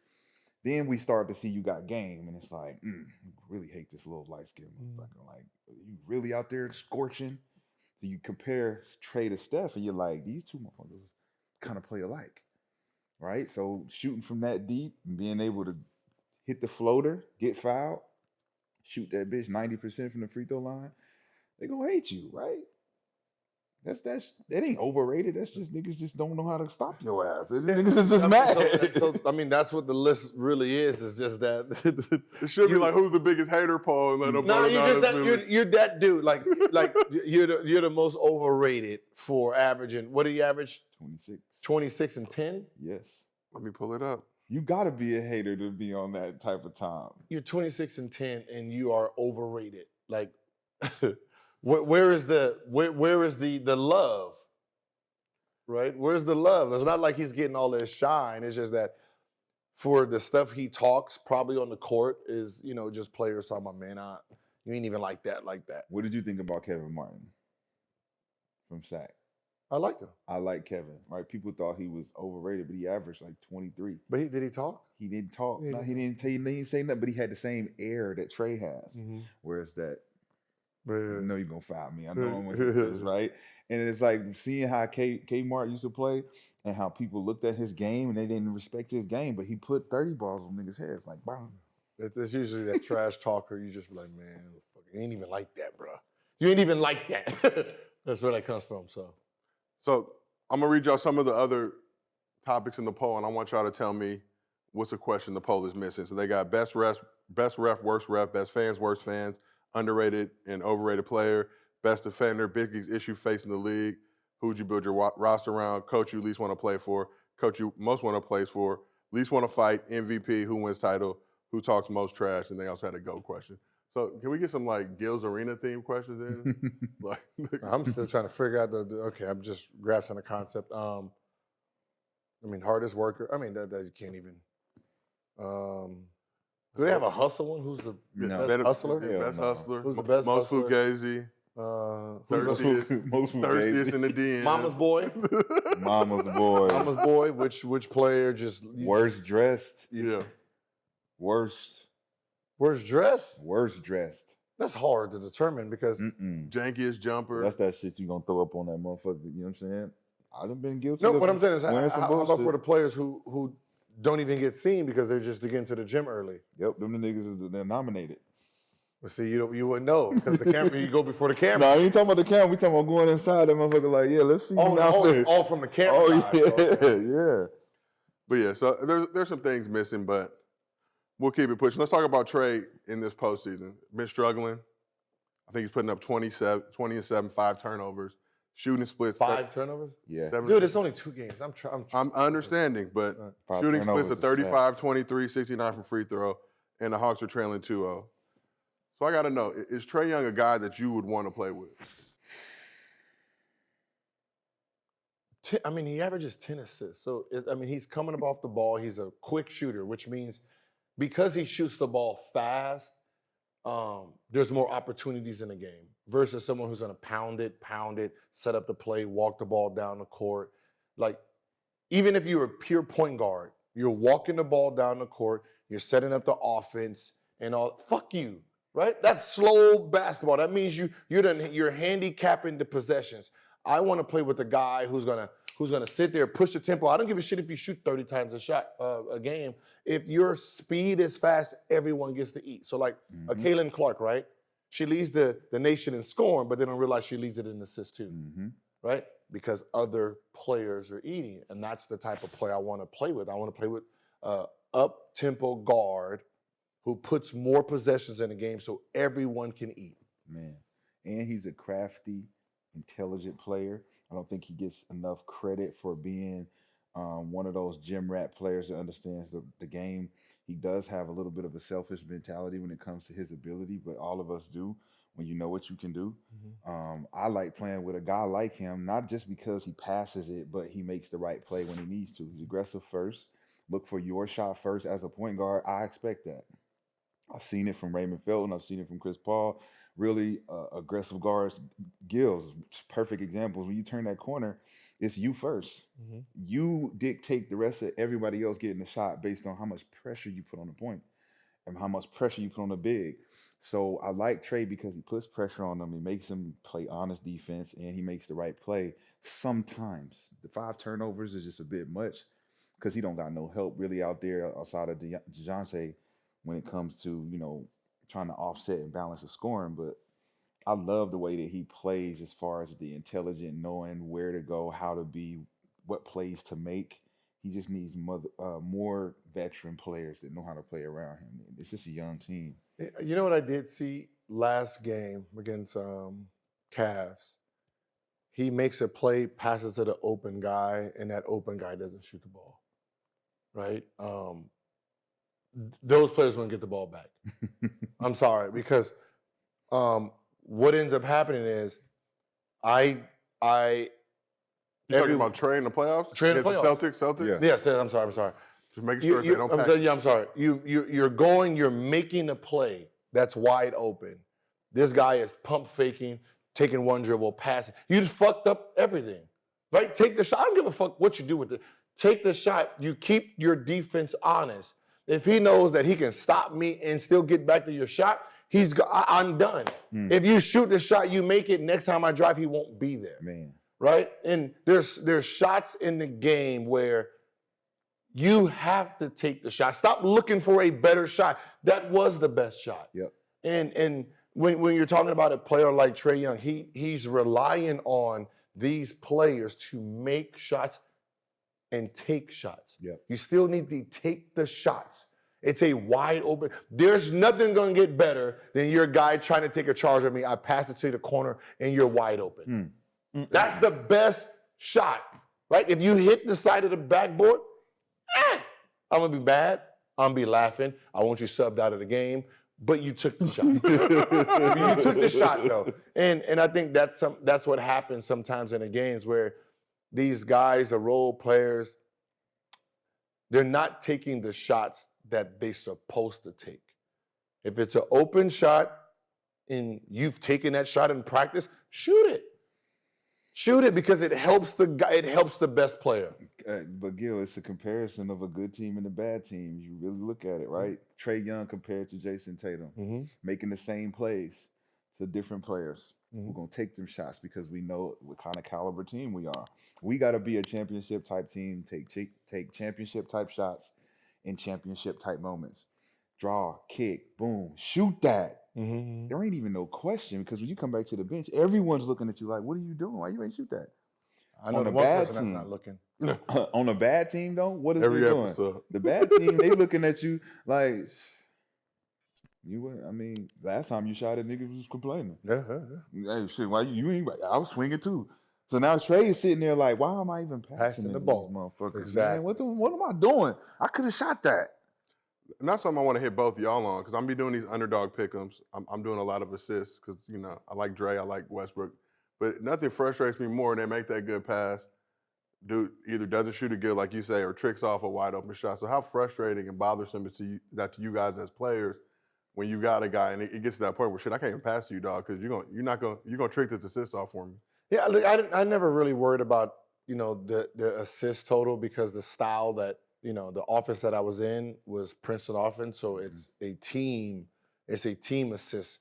Then we start to see you got game, and it's like, you really hate this little light skin motherfucker. Like, you really out there scorching. So you compare Trae to Steph, and you're like, these two motherfuckers kind of play alike, right? So shooting from that deep and being able to hit the floater, get fouled, shoot that bitch 90% from the free throw line, they gonna hate you, right? That ain't overrated. That's just niggas just don't know how to stop your ass. Niggas is just mad. So, I mean, that's what the list really is. It's just that. It should be like who's the biggest hater poll and let them No, vote you're just that. anonymously. You're that dude. Like you're the most overrated for averaging. What do you average? 26. 26 and 10. Yes. Let me pull it up. You gotta be a hater to be on that type of time. You're 26 and 10, and you are overrated. Like, where is the love? Right? Where's the love? It's not like he's getting all this shine. It's just that for the stuff he talks probably on the court is, you know, just players talking about, man, you ain't even like that. What did you think about Kevin Martin from SAC? I liked him. I like Kevin, right? People thought he was overrated, but he averaged like 23. But did he talk? He didn't talk. Yeah, No, he didn't say nothing, but he had the same air that Trae has. Mm-hmm. Whereas that, Yeah. I know you're going to fire me. I know I'm going to do this, right? And it's like seeing how Kmart used to play and how people looked at his game and they didn't respect his game, but he put 30 balls on niggas' heads. Like, bam. It's usually that trash talker. You just be like, man, you ain't even like that, bro. You ain't even like that. That's where that comes from. So I'm gonna read y'all some of the other topics in the poll, and I want y'all to tell me what's the question the poll is missing. So they got best ref, worst ref, best fans, worst fans, underrated and overrated player, best defender, biggest issue facing the league, who'd you build your roster around, coach you least want to play for, coach you most want to play for, least want to fight, MVP, who wins title, who talks most trash, and they also had a GOAT question. So can we get some like Gil's Arena themed questions in? Like, I'm still trying to figure out okay, I'm just grasping the concept. I mean, hardest worker. I mean, that you can't even. Do they have a hustle one? Who's the best hustler? Yeah, best hustler. Who's the best most hustler? Fugazi. Thirstiest in the den. Mama's boy. Mama's boy. Mama's boy. Which player just worst dressed? Yeah. Worst dressed? Worst dressed. That's hard to determine because jankiest jumper. That's that shit you gonna throw up on that motherfucker. You know what I'm saying? I done been guilty. No, of what I'm saying is, how about for the bullshit. players who don't even get seen because they're just getting to the gym early? Yep, them the niggas they're nominated. Well, see, you wouldn't know because the camera, you go before the camera. No, you ain't talking about the camera. We talking about going inside that motherfucker. Like, yeah, let's see you out there. All from the camera. Oh yeah, Okay. yeah. But yeah, so there's some things missing, but we'll keep it pushing. Let's talk about Trae in this postseason. Been struggling. I think he's putting up 20 and 7, 5 turnovers, shooting splits. 5 turnovers? Yeah. Dude, it's only 2 games. I'm understanding, but shooting splits of 35, 23, 69 from free throw, and the Hawks are trailing 2-0. So I got to know, is Trae Young a guy that you would want to play with? I mean, he averages 10 assists. So, he's coming up off the ball. He's a quick shooter, which means because he shoots the ball fast, there's more opportunities in the game versus someone who's going to pound it, set up the play, walk the ball down the court. Like, even if you're a pure point guard, you're walking the ball down the court, you're setting up the offense and all. Fuck you, right? That's slow basketball. That means you're handicapping the possessions. I want to play with a guy who's gonna sit there, push the tempo. I don't give a shit if you shoot 30 times a game. If your speed is fast, everyone gets to eat. So like a Caitlin Clark, right? She leads the nation in scoring, but they don't realize she leads it in assists too, right? Because other players are eating it. And that's the type of player I want to play with. I want to play with up-tempo guard who puts more possessions in the game so everyone can eat. Man, and he's a crafty, intelligent player. I don't think he gets enough credit for being one of those gym rat players that understands the game. He does have a little bit of a selfish mentality when it comes to his ability, but all of us do when you know what you can do. I like playing with a guy like him, not just because he passes it, but he makes the right play when he needs to. He's aggressive first. Look for your shot first as a point guard. I expect that. I've seen it from Raymond Felton. I've seen it from Chris Paul. Really aggressive guards, Gills, perfect examples. When you turn that corner, it's you first. You dictate the rest of everybody else getting the shot based on how much pressure you put on the point and how much pressure you put on the big. So I like Trae because he puts pressure on them. He makes him play honest defense, and he makes the right play. Sometimes the 5 turnovers is just a bit much because he don't got no help really out there outside of DeJounte when it comes to, trying to offset and balance the scoring. But I love the way that he plays as far as the intelligent, knowing where to go, how to be, what plays to make. He just needs more veteran players that know how to play around him. It's just a young team. You know what I did see last game against Cavs? He makes a play, passes to the open guy, and that open guy doesn't shoot the ball, right? Those players won't get the ball back. I'm sorry, because what ends up happening is You talking about Trae in the playoffs? Trae in the playoffs. Celtics? Yeah. Yes, I'm sorry. Just making sure they don't pack. I'm sorry. You're making a play that's wide open. This guy is pump faking, taking one dribble, passing. You just fucked up everything, right? Take the shot. I don't give a fuck what you do with it. Take the shot. You keep your defense honest. If he knows that he can stop me and still get back to your shot, I'm done. If you shoot the shot, you make it. Next time I drive, he won't be there. Man. Right? And there's shots in the game where you have to take the shot. Stop looking for a better shot. That was the best shot. Yep. And when you're talking about a player like Trae Young, he's relying on these players to make shots and take shots. Yep. You still need to take the shots. It's a wide open. There's nothing going to get better than your guy trying to take a charge at me. I pass it to the corner and you're wide open. That's the best shot, right? If you hit the side of the backboard, I'm going to be bad. I'm going to be laughing. I want you subbed out of the game. But you took the shot. You took the shot, though. And I think that's what happens sometimes in the games where these guys, the role players, they're not taking the shots that they're supposed to take. If it's an open shot and you've taken that shot in practice, shoot it. Shoot it because it helps the guy. It helps the best player. But Gil, it's a comparison of a good team and a bad team. You really look at it, right? Trae Young compared to Jason Tatum, making the same plays to different players. We're gonna take them shots because we know what kind of caliber team we are. We got to be a championship type team. Take championship type shots in championship type moments. Draw, kick, boom, shoot that. There ain't even no question because when you come back to the bench, everyone's looking at you like, "What are you doing? Why you ain't shoot that?" I know the one person that's not looking. On a bad team, though, what is Every they doing? episode. The bad team, they looking at you like you were. I mean, last time you shot at niggas was complaining. Hey, shit, why you ain't? I was swinging too. So now Trae is sitting there like, why am I even passing the ball, motherfucker? Exactly. Man, what am I doing? I could have shot that. And that's something I want to hit both of y'all on because I'm be doing these underdog pick'ems. I'm doing a lot of assists because I like Dre, I like Westbrook, but nothing frustrates me more than they make that good pass. Dude either doesn't shoot it good, like you say, or tricks off a wide open shot. So how frustrating and bothersome is to you guys as players when you got a guy and it gets to that point where shit, I can't even pass to you, dog, because you're gonna trick this assist off for me. Yeah, look, I never really worried about the assist total because the style that the offense that I was in was Princeton offense, so it's a team assist.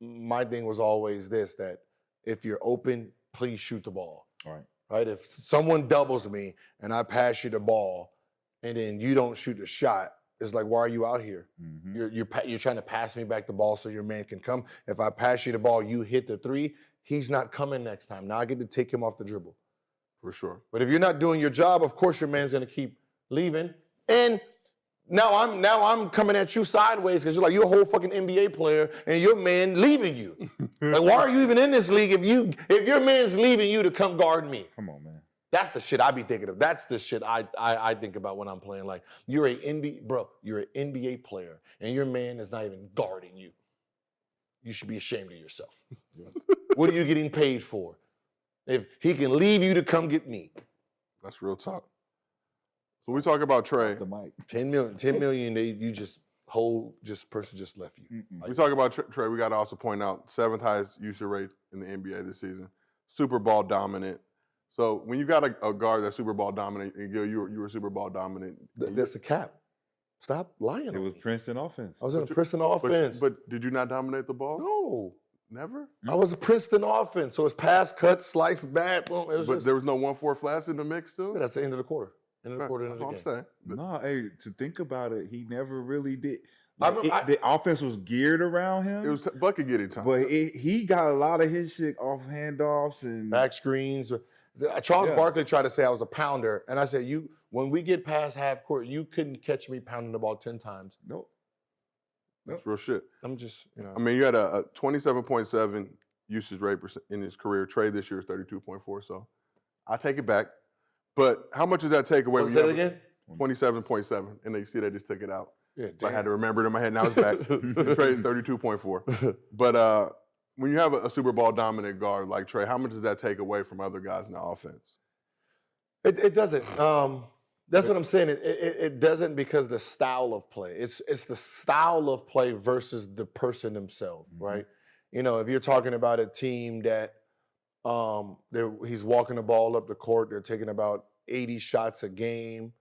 My thing was always this: that if you're open, please shoot the ball. Right? If someone doubles me and I pass you the ball, and then you don't shoot the shot, it's like, why are you out here? You're trying to pass me back the ball so your man can come. If I pass you the ball, you hit the three. He's not coming next time. Now I get to take him off the dribble. For sure. But if you're not doing your job, of course your man's gonna keep leaving. And now I'm coming at you sideways because you're a whole fucking NBA player and your man leaving you. Like, why are you even in this league if your man's leaving you to come guard me? Come on, man. That's the shit I be thinking of. That's the shit I think about when I'm playing. Like, you're an NBA player and your man is not even guarding you. You should be ashamed of yourself. What are you getting paid for? If he can leave you to come get me. That's real talk. So we talk about Trae. The mic. 10 million, person just left you. We talk about Trae. We got to also point out 7th highest usage rate in the NBA this season. Super Bowl dominant. So when you got a guard that's Super Bowl dominant, and Gil, you were Super Bowl dominant. That's the cap. Stop lying. It was Princeton offense. I was in a Princeton offense. But did you not dominate the ball? No. Never? I was a Princeton offense. So it's pass, cut, slice, back, boom. But there was no 1-4 flats in the mix too? That's the end of the quarter. End of the quarter, end of the game. That's what I'm saying. No, hey, to think about it, he never really did. I- The offense was geared around him. It was bucket getting time. But he got a lot of his shit off handoffs and Back screens. Charles Barkley tried to say I was a pounder. And I said, when we get past half court, you couldn't catch me pounding the ball 10 times. Nope. That's real shit. I'm just, I mean, you had a 27.7 usage rate in his career. Trae this year is 32.4, so I take it back. But how much does that take away? What's that again? 27.7, and they see they just took it out. Yeah, So I had to remember it in my head. Now it's back. Trae is 32.4. But when you have a Super Bowl dominant guard like Trae, how much does that take away from other guys in the offense? It doesn't. That's what I'm saying. It doesn't because the style of play. It's the style of play versus the person themselves, right? You know, if you're talking about a team that he's walking the ball up the court, they're taking about 80 shots a game,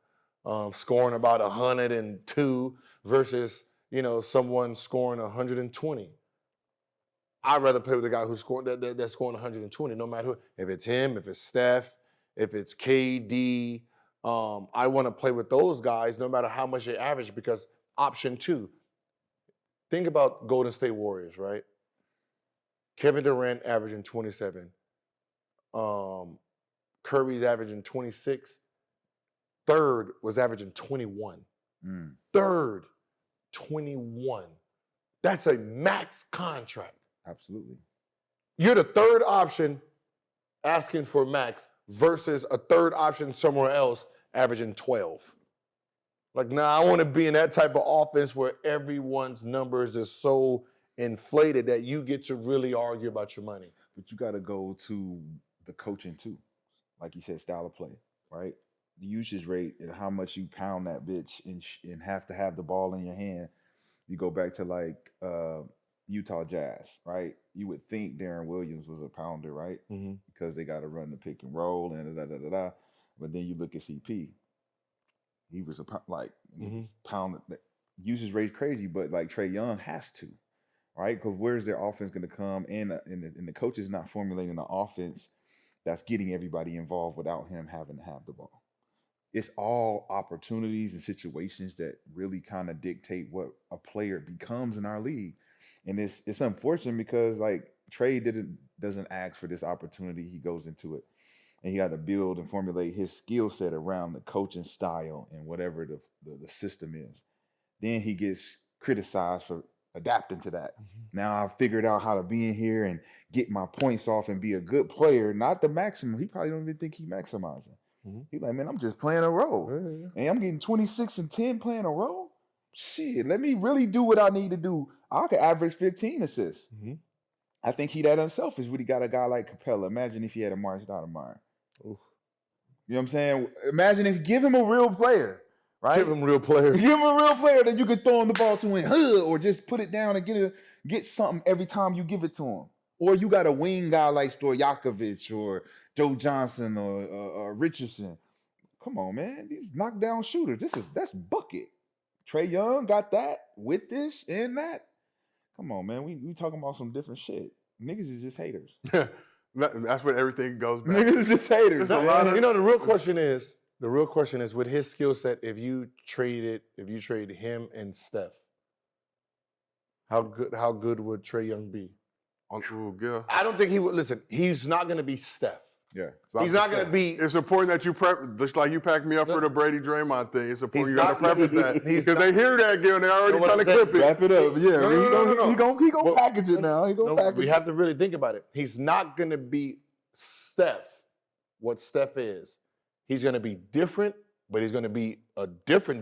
scoring about 102 versus, you know, someone scoring 120. I'd rather play with a guy who's scoring that's scoring 120, no matter who. If it's him, if it's Steph, if it's KD. I want to play with those guys no matter how much they average because option 2. Think about Golden State Warriors, right? Kevin Durant averaging 27. Curry's averaging 26. Third was averaging 21. Third, 21. That's a max contract. Absolutely. You're the third option asking for max versus a third option somewhere else averaging 12. Like, I want to be in that type of offense where everyone's numbers is so inflated that you get to really argue about your money. But you got to go to the coaching too. Like you said, style of play, right? The usage rate and how much you pound that bitch and have to have the ball in your hand. You go back to like Utah Jazz, right? You would think Darren Williams was a pounder, right? Because they got to run the pick and roll and da-da-da-da-da. But then you look at CP. He was pounded. Usage rate crazy, but like Trae Young has to, right? Because where's their offense going to come? And the coach is not formulating an offense that's getting everybody involved without him having to have the ball. It's all opportunities and situations that really kind of dictate what a player becomes in our league. And it's unfortunate because like Trae doesn't ask for this opportunity. He goes into it. And he had to build and formulate his skill set around the coaching style and whatever the system is. Then he gets criticized for adapting to that. Now I've figured out how to be in here and get my points off and be a good player, not the maximum. He probably don't even think he's maximizing. He's like, man, I'm just playing a role. And I'm getting 26 and 10 playing a role. Shit, let me really do what I need to do. I could average 15 assists. I think he that unselfish when he got a guy like Capella. Imagine if he had a Mark Stoudemire. You know what I'm saying? Imagine if give him a real player, right? Give him a real player. Give him a real player that you could throw him the ball to and or just put it down and get something every time you give it to him. Or you got a wing guy like Stojakovic or Joe Johnson or Richardson. Come on, man. These knockdown shooters. That's bucket. Trae Young got that with this and that. Come on, man. We talking about some different shit. Niggas is just haters. That's what everything goes back. Niggas is just haters. You know, the real question is with his skill set, if you trade him and Steph, how good would Trae Young be? I don't think he would. Listen, he's not going to be Steph. Yeah. He's not going to be. It's important that you prep, just like you packed me up for the Brady Draymond thing. It's important you got to not- preface that. he's Because they hear that, Gil, and they're already No, trying to what I'm clip it. Wrap it up. Yeah. No. He gonna package it now. He gonna package We it. have to really think about it. He's not going to be Steph, what Steph is. He's going to be different, but he's going to be a different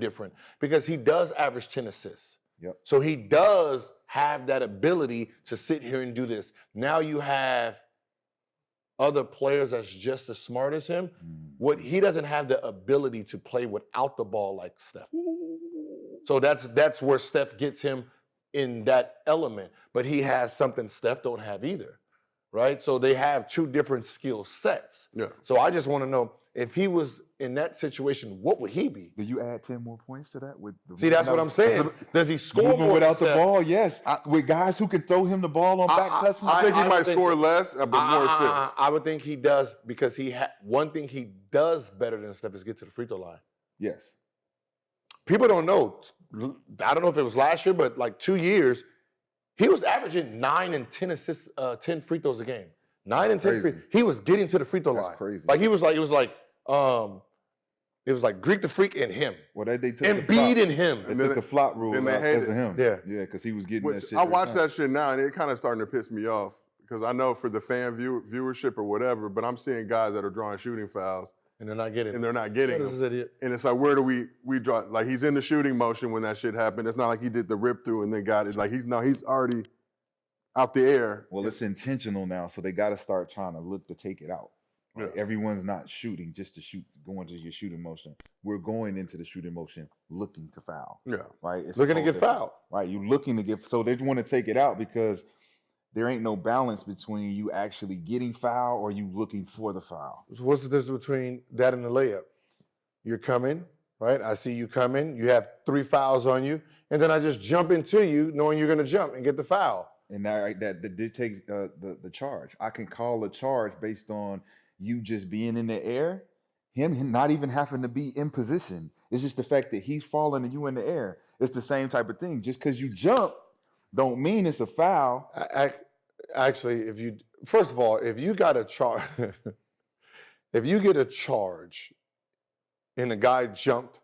because he does average 10 assists. Yep. So he does have that ability to sit here and do this. Now you have other players that's just as smart as him. What he doesn't have the ability to play without the ball like Steph. So that's where Steph gets him in that element. But he has something Steph don't have either, right? So they have two different skill sets. Yeah. So I just want to know if he was in that situation, what would he be? Do you add 10 more points to that? See, that's what I'm saying. Does he score Moving more without the Steph? ball? Yes. With guys who can throw him the ball on back cuts. I think he I might think- score less, but more assists. I would think he does because one thing he does better than Steph is get to the free throw line. Yes. People don't know. I don't know if it was last year, but like 2 years, he was averaging 9 and 10 assists, 10 free throws a game. 9 and 10 free. Crazy. He was getting to the free throw That's line. crazy. Like it was like Greek the Freak and him. Well, they took Embiid and him. They took the flop rule and they out hate because of it. him. Yeah. Yeah, because he was getting Which that shit. I every watch time. that shit now, and it kind of starting to piss me off because I know for the fan viewership or whatever, but I'm seeing guys that are drawing shooting fouls And they're not getting and they're not getting What is them. this idiot? And it's like, where do we draw? Like he's in the shooting motion when that shit happened. It's not like he did the rip through and then got it. Like he's already out the air. Well, it's intentional now, so they got to start trying to look to take it out. Right? Yeah. Everyone's not shooting just to shoot, going to your shooting motion. We're going into the shooting motion looking to foul. Yeah. Right? It's Looking to a whole get different- fouled. Right. You're looking to get, so they want to take it out because there ain't no balance between you actually getting foul or you looking for the foul. So what's the difference between that and the layup? You're coming, right? I see you coming. You have 3 fouls on you, and then I just jump into you, knowing you're going to jump and get the foul. And that dictates the charge. I can call a charge based on you just being in the air, him not even having to be in position. It's just the fact that he's falling and you in the air. It's the same type of thing. Just because you jump don't mean it's a foul. Actually, first of all, if you got a charge, if you get a charge and the guy jumped,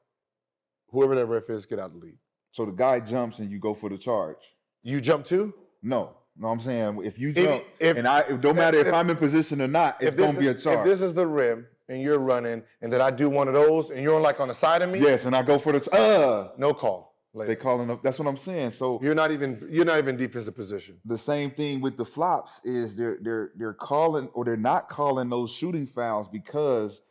whoever that ref is, get out of the league. So the guy jumps and you go for the charge. You jump too? No, I'm saying if you If- jump, if- and it don't matter if I'm in position or not, it's going to be a If charge. this is the rim and you're running, and then I do one of those, and you're like on the side of me, Yes, and I go for the no call. they calling up. That's what I'm saying. So You're not even defensive position. the same thing with the flops is they're calling or they're not calling those shooting fouls because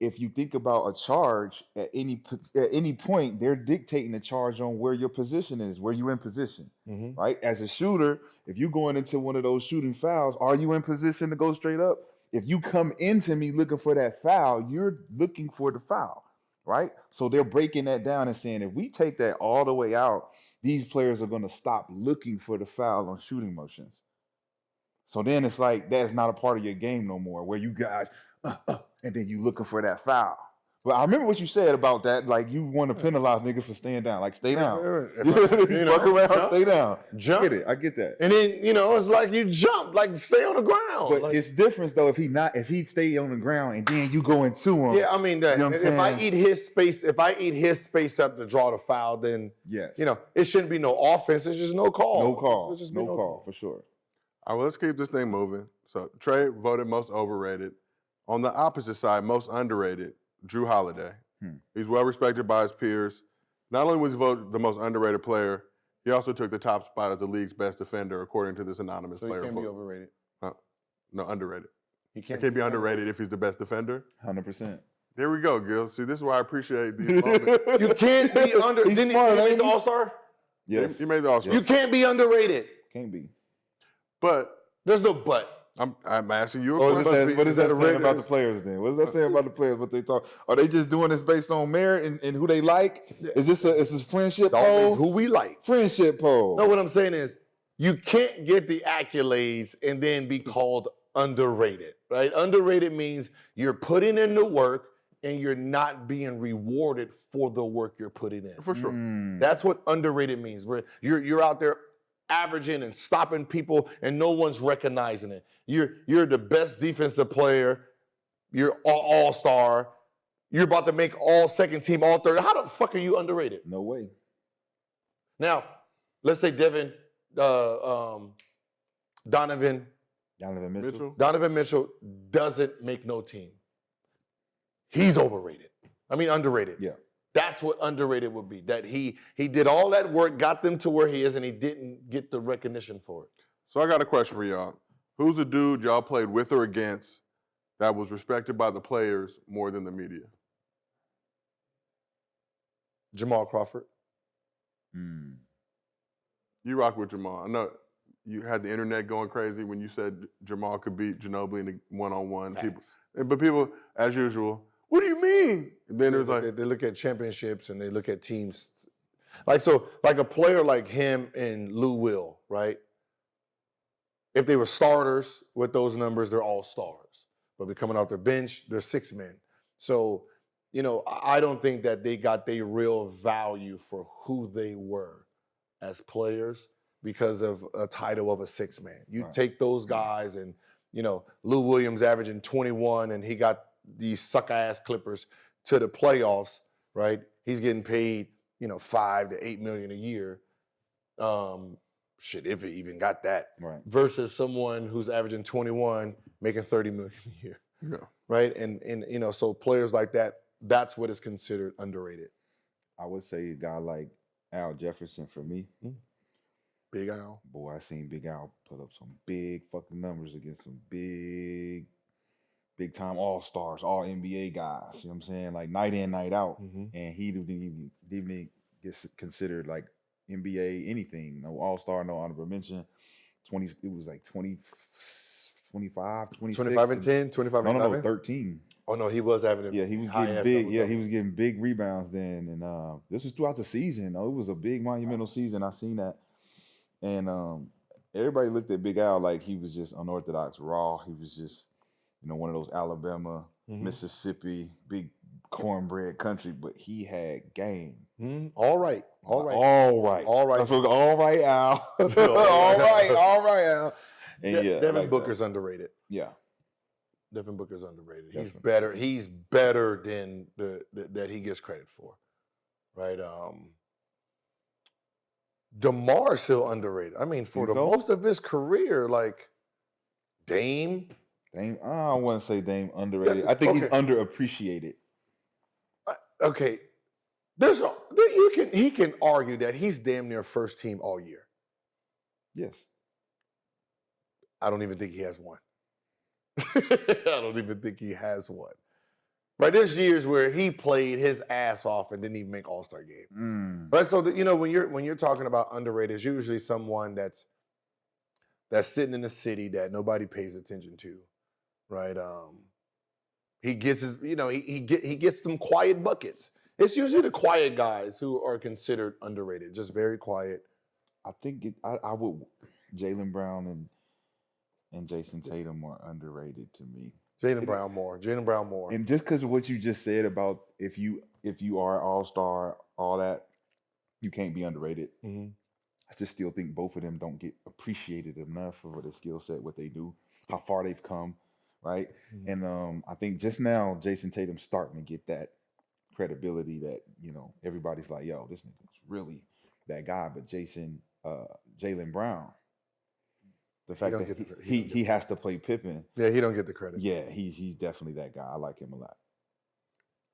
if you think about a charge at any point, they're dictating the charge on where your position is, where you in position, right? As a shooter, if you going into one of those shooting fouls, are you in position to go straight up? If you come into me looking for that foul, you're looking for the foul, right? So they're breaking that down and saying if we take that all the way out, these players are going to stop looking for the foul on shooting motions. So then it's like that's not a part of your game no more, where you guys and then you looking for that foul. But I remember what you said about that. Like you want to penalize niggas for staying down. Like stay down. Fuck around, jump, stay down. jump. I get it. I get that. And then it's like you jump, like stay on the ground. But Like, it's different though if he stay on the ground and then you go into him. yeah, I mean that. You know what I'm If I saying? eat his space up to draw the foul, then Yes. it shouldn't be no offense. It's just no call. No call. It's just be No call for sure. All right, well, let's keep this thing moving. So Trae voted most overrated. On the opposite side, most underrated, Jrue Holiday. He's well respected by his peers. Not only was he voted the most underrated player, he also took the top spot as the league's best defender, according to this anonymous So he player can't be vote. overrated. No, underrated. He He can't be underrated if he's the best defender. 100%. There we go, Gil. See, this is why I appreciate these moments. You can't be under. He's Didn't smart, he make ain't the he? All-Star? Yes. He made the All-Star. You can't be underrated. Can't be. But There's no but. I'm asking you a What question. is that saying rated- about the players then? What is that saying about the players? What they talk? Are they just doing this based on merit and who they like? Is this a friendship It's always poll? who we like. Friendship poll. No, what I'm saying is you can't get the accolades and then be called underrated, right? Underrated means you're putting in the work and you're not being rewarded for the work you're putting in. For sure. That's what underrated means. Where you're out there averaging and stopping people and no one's recognizing it. You're the best defensive player. You're all-star. You're about to make all second team, all third. How the fuck are you underrated? No way. Now, let's say Donovan Mitchell. Mitchell doesn't make no team. He's overrated. I mean underrated. Yeah. That's what underrated would be. That he did all that work, got them to where he is, and he didn't get the recognition for it. So I got a question for y'all. Who's the dude y'all played with or against that was respected by the players more than the media? Jamal Crawford. You rock with Jamal. I know you had the internet going crazy when you said Jamal could beat Ginobili in a one-on-one. But people, as usual, what do you mean? And then there's like, They look at championships and they look at teams. Like a player like him and Lou Will, right? If they were starters with those numbers, they're all stars. But they're coming off their bench, they're 6 men. So, I don't think that they got their real value for who they were as players because of a title of a 6-man. You Right. take those guys and, Lou Williams averaging 21 and he got these suck-ass Clippers to the playoffs, right? He's getting paid, $5 to $8 million a year. If he even got that. Right. Versus someone who's averaging 21, making $30 million a year. yeah. Right? And so players like that, that's what is considered underrated. I would say a guy like Al Jefferson for me. Big Al. Boy, I seen Big Al put up some big fucking numbers against some big big time all-stars, all NBA guys. You know what I'm saying? Like night in, night out. Mhm. And he didn't even get considered like NBA anything. No all-star, no honorable mention. It was like 20, 25, 26. 25 and 10, 25 and 11? 13. Oh, no, he was having a Yeah, he was high getting ass big. double Yeah, he double. was getting big rebounds then. And this was throughout the season. It was a big monumental season. I seen that. And everybody looked at Big Al like he was just unorthodox, raw. He was just, one of those Alabama, Mississippi, big cornbread country, but he had game. All right. All right. That's what, all right, Al. all right, Al. And Devin Booker's underrated. Yeah. Devin Booker's underrated. He's Definitely. better. He's better than that he gets credit for, right? DeMar's still underrated. I mean, for most of his career, like Dame. I wouldn't say Dame underrated. I think he's underappreciated. Okay, he can argue that he's damn near first team all year. Yes. I don't even think he has one. I don't even think he has one. Right, there's years where he played his ass off and didn't even make All-Star game. Right, so when you're talking about underrated, it's usually someone that's sitting in the city that nobody pays attention to, right? He gets his, he gets them quiet buckets. It's usually the quiet guys who are considered underrated, just very quiet. I think I would Jaylen Brown and Jason Tatum are underrated to me. Jaylen Brown more. And just because of what you just said about if you are all-star, all that, you can't be underrated. I just still think both of them don't get appreciated enough for their skill set, what they do, how far they've come, right? And I think just now Jason Tatum's starting to get that credibility that, everybody's like, yo, this nigga's really that guy. But Jaylen Brown, the fact that he has to play Pippen. Yeah, he don't get the credit. Yeah, he's definitely that guy. I like him a lot.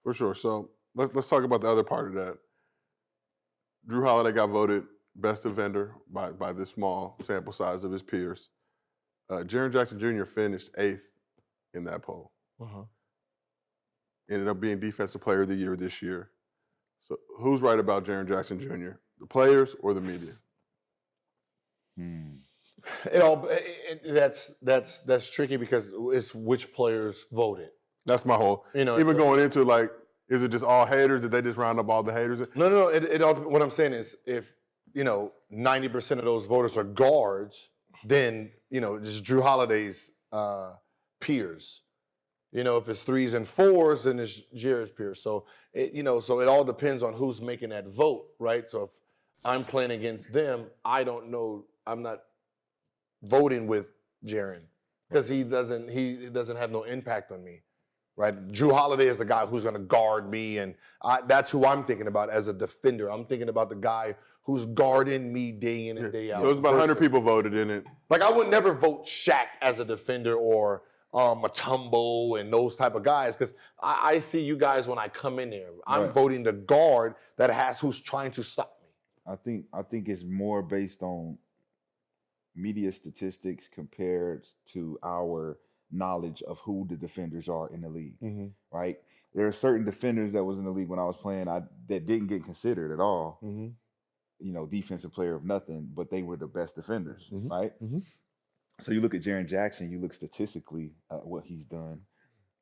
For sure. So let's talk about the other part of that. Jrue Holiday got voted best defender by this small sample size of his peers. Jaren Jackson Jr. finished 8th in that poll. Ended up being Defensive Player of the Year this year. So who's right about Jaren Jackson Jr.? The players or the media? That's tricky because it's which players voted. That's my whole. Even going into like, is it just all haters? Did they just round up all the haters? No. It all. What I'm saying is, if 90% of those voters are guards, then just Jrue Holiday's peers. If it's 3s and 4s, then it's Jared's peers. So so it all depends on who's making that vote, right? So if I'm playing against them, I don't know. I'm not voting with Jaren because he doesn't have no impact on me, right? Jrue Holiday is the guy who's going to guard me, and that's who I'm thinking about as a defender. I'm thinking about the guy who's guarding me day in and day out. So it's about 100 people voted in it. Like I would never vote Shaq as a defender or Matumbo and those type of guys because I see you guys when I come in there. I'm voting the guard who's trying to stop me. I think it's more based on media statistics compared to our knowledge of who the defenders are in the league, right? There are certain defenders that was in the league when I was playing that didn't get considered at all, defensive player of nothing, but they were the best defenders, right? So you look at Jaren Jackson, you look statistically at what he's done,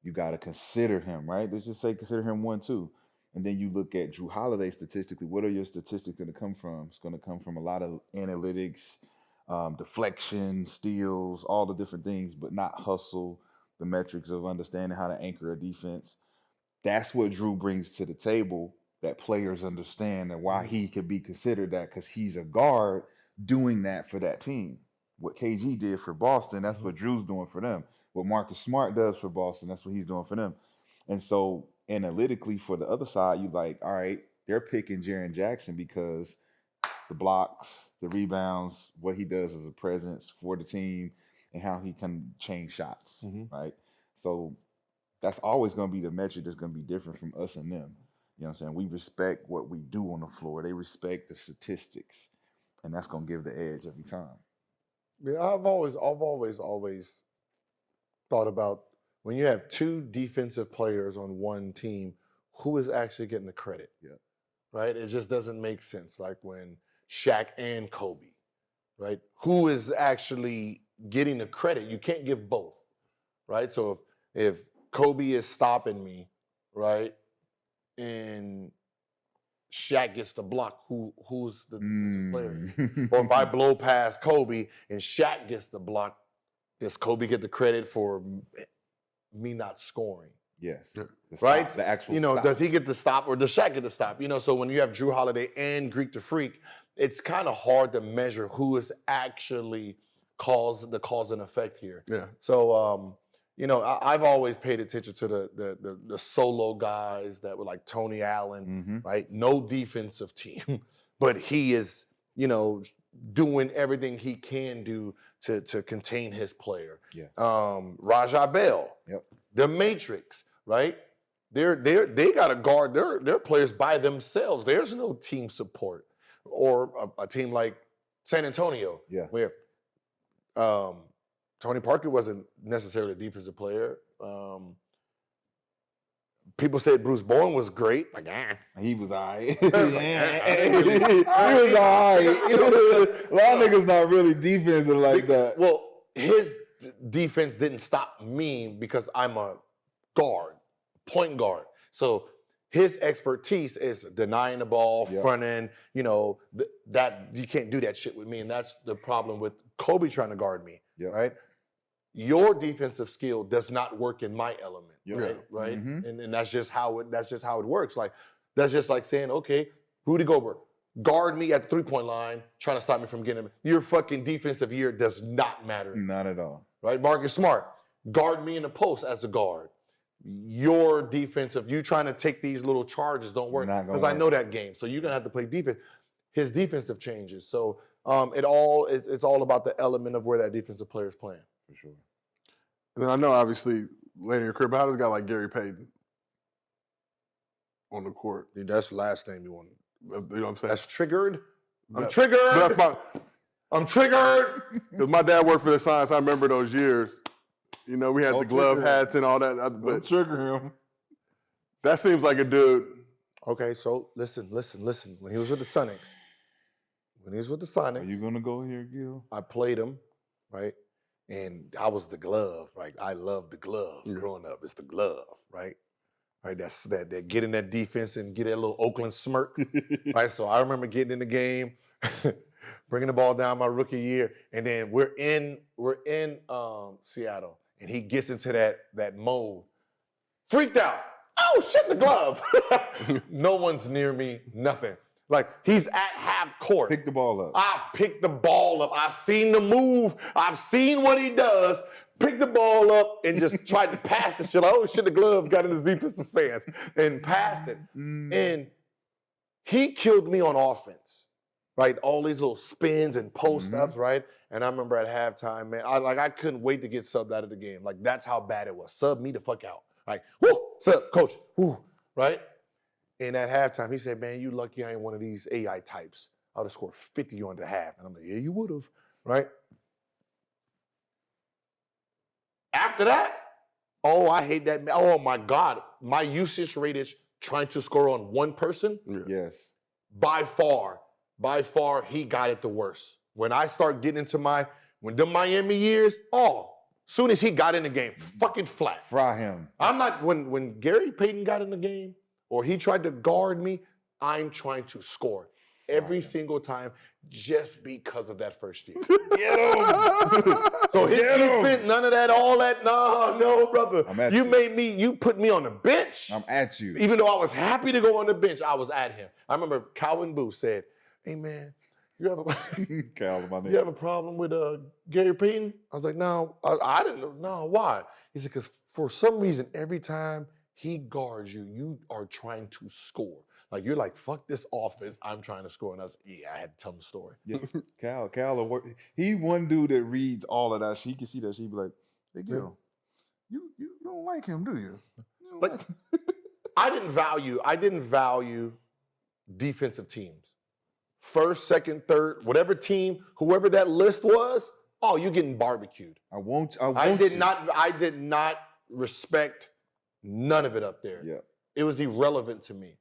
you got to consider him, right? Let's just say consider him 1, 2. And then you look at Jrue Holiday statistically, what are your statistics going to come from? It's going to come from a lot of analytics, deflection, steals, all the different things, but not hustle, the metrics of understanding how to anchor a defense. That's what Jrue brings to the table that players understand and why he could be considered that because he's a guard doing that for that team. What KG did for Boston, that's what Jrue's doing for them. What Marcus Smart does for Boston, that's what he's doing for them. And so analytically for the other side, you like, all right, they're picking Jaren Jackson because the blocks, the rebounds, what he does as a presence for the team and how he can change shots, right? So that's always going to be the metric that's going to be different from us and them. You know what I'm saying? We respect what we do on the floor. They respect the statistics, and that's going to give the edge every time. Yeah, I've always thought about when you have two defensive players on one team, who is actually getting the credit? Yeah. Right? It just doesn't make sense. Like when Shaq and Kobe, right? Who is actually getting the credit? You can't give both, right? So if Kobe is stopping me, right, and Shaq gets the block, who's the defensive player? Or if I blow past Kobe and Shaq gets the block, does Kobe get the credit for me not scoring? Yes. Yeah. Right? The actual stop. Does he get the stop or does Shaq get the stop? So when you have Jrue Holiday and Greek the Freak, it's kind of hard to measure who is actually the cause and effect here. Yeah. So, I've always paid attention to the solo guys that were like Tony Allen, right? No defensive team, but he is, doing everything he can do to contain his player. Yeah. Raja Bell, Yep. the Matrix, right? They got to guard their players by themselves. There's no team support. Or a team like San Antonio, Yeah. where Tony Parker wasn't necessarily a defensive player. People said Bruce Bowen was great. Like, He was all right. He was all right. A lot of niggas not really defensive like that. Well, his defense didn't stop me because I'm a guard, point guard. So his expertise is denying the ball, Yep. front end, that you can't do that shit with me. And that's the problem with Kobe trying to guard me, Yep. right? Your defensive skill does not work in my element, Yep. right? Mhm. And that's just how it works. Like, that's just like saying, okay, Rudy Gobert, guard me at the 3-point line, trying to stop me from getting him. Your fucking defensive year does not matter, Not at all. right? Marcus Smart, guard me in the post as a guard. Your defensive, you trying to take these little charges don't work Not gonna because I work. know that game. So you're gonna have to play defense. His defensive changes. So it's all about the element of where that defensive player is playing. For sure. And then I know, obviously, later in your career, but how does a guy like Gary Payton on the court? Dude, that's the last name you want. You know what I'm saying? That's triggered. I'm That- triggered. That's my, I'm triggered. because my dad worked for the Science. I remember those years. We had the Don't glove trigger him. hats and all that. Don't But trigger him. that seems like a dude. Okay, so listen. When he was with the Sonics, Are you gonna go here, Gil? I played him, right? And I was the glove, right? I loved the glove Yeah. growing up. It's the glove, right? Right, that's that get in that defense and get that little Oakland smirk, right? So I remember getting in the game, bringing the ball down my rookie year, and then we're in Seattle, and he gets into that mode, freaked out. Oh shit, the glove! No one's near me, nothing. Like, he's at half court. Pick the ball up. I picked the ball up. I've seen the move. I've seen what he does. Picked the ball up and just tried to pass the shit. Oh shit, the glove got in his defensive stance and passed it. And he killed me on offense, right? All these little spins and post-ups, right? And I remember at halftime, man, I couldn't wait to get subbed out of the game. Like, that's how bad it was. Sub me the fuck out. Like, whoo, sub, coach, whoo, right? And at halftime, he said, man, you lucky I ain't one of these AI types. I would have scored 50 on the half. And I'm like, yeah, you would have, right? After that, oh, I hate that. Oh, my God. My usage rate is trying to score on one person. Yes. By far, he got it the worst. When I start getting into the Miami years, soon as he got in the game, fucking flat. Fry him. I'm not, when Gary Payton got in the game, or he tried to guard me, I'm trying to score every single time just because of that first year. Get him. So his Get 'em. defense, none of that, all that, no, brother. I'm at You you. you put me on the bench. I'm at you. Even though I was happy to go on the bench, I was at him. I remember Calvin Booth said, hey man, you have a problem with Gary Payton? I was like, no, I didn't know. No, why? He said, because for some reason, every time he guards you, you are trying to score. Like, you're like, fuck this offense, I'm trying to score. And I was, I had to tell him the story. Yeah. Cal, he one dude that reads all of that. He can see that. She'd be like, hey, Gil, you don't like him, do you? You don't Like, like him. I didn't value defensive teams. First, second, third, whatever team, whoever that list was, you're getting barbecued. I won't I did you. not respect, none of it up there. Yeah. It was irrelevant to me.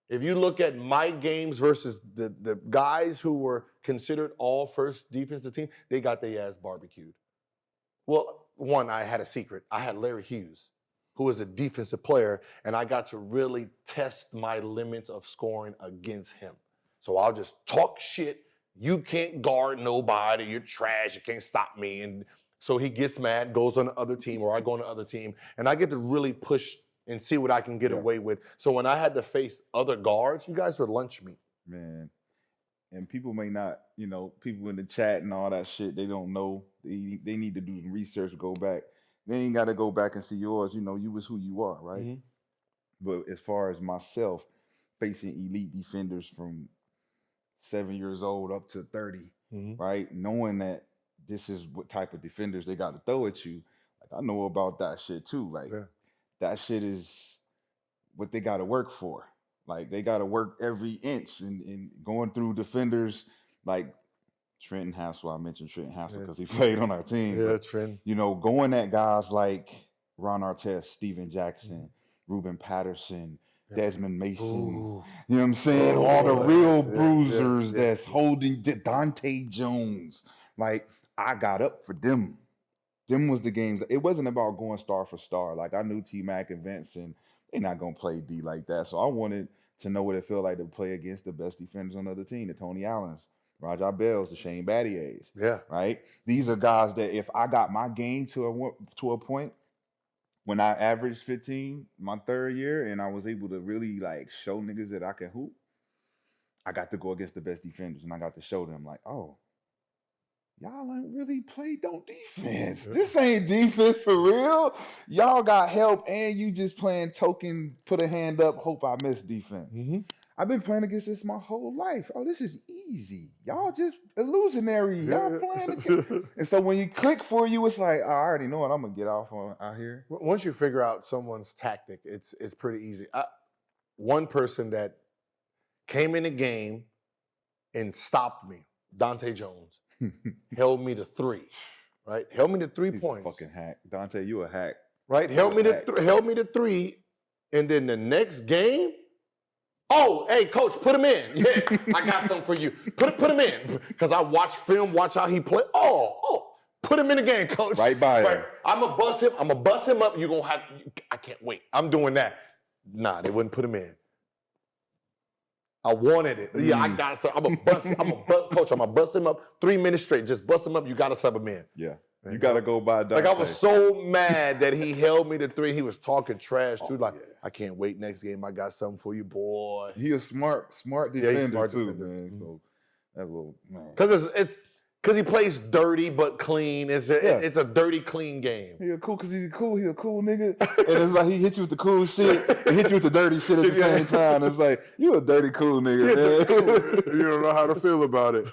If you look at my games versus the guys who were considered all first defensive team, they got their ass barbecued. Well, one, I had a secret. I had Larry Hughes, who was a defensive player, and I got to really test my limits of scoring against him. So I'll just talk shit. You can't guard nobody. You're trash. You can't stop me. And so he gets mad, goes on the other team, or I go on the other team, and I get to really push and see what I can get away with. So when I had to face other guards, you guys were lunch meat. Man. And people may not, people in the chat and all that shit, they don't know. They need to do some research, go back. They ain't got to go back and see yours. You was who you are, right? Mhm. But as far as myself, facing elite defenders from 7 years old up to 30, right? Knowing that this is what type of defenders they got to throw at you. Like, I know about that shit too. Like, that shit is what they got to work for. Like, they got to work every inch and going through defenders like Trenton Hassel. I mentioned Trenton Hassel because he played on our team. Yeah, but, Trent. going at guys like Ron Artest, Steven Jackson, Ruben Patterson, Desmond Mason. Ooh. You know what I'm saying? All the real bruisers that's holding Dante Jones. Like, I got up for them. Them was the games. It wasn't about going star for star. Like, I knew T-Mac and Vince, and they're not going to play D like that. So I wanted to know what it felt like to play against the best defenders on the other team, the Tony Allens, Raja Bells, the Shane Battiers. Yeah. Right? These are guys that if I got my game to a point, when I averaged 15 my third year and I was able to really, like, show niggas that I can hoop, I got to go against the best defenders, and I got to show them, like, oh, y'all ain't really played no defense. This ain't defense for real. Y'all got help, and you just playing token, put a hand up, hope I miss defense. I've been playing against this my whole life. Oh, this is easy. Y'all just illusionary. Y'all playing. And so when you click for you, it's like, I already know what I'm going to get off on out here. Once you figure out someone's tactic, it's pretty easy. One person that came in the game and stopped me, Dante Jones. Held me to 3, right? Held me to 3 He's points. A fucking hack. Dante, you a hack. Right? Held me to 3, and then the next game, oh, hey, coach, put him in. Yeah, I got something for you. Put him in. Because I watch film, watch how he play. Oh, put him in the game, coach. Right by him. I'm going to bust him up. You're going to have, I can't wait. I'm doing that. Nah, they wouldn't put him in. I wanted it. Yeah, I got it. I'm going to bust him up 3 minutes straight. Just bust him up. You got to sub him in. Yeah. You got to go by Dante. Like, I was so mad that he held me to 3. He was talking trash, too. Like, I can't wait next game. I got something for you, boy. He a smart defender, too, man. So that's a little, man. Because he plays dirty but clean. It's a dirty, clean game. He a cool because he's cool. He a cool nigga. And it's like he hits you with the cool shit and hits you with the dirty shit at the same time. It's like, you a dirty cool nigga, man. You don't know how to feel about it.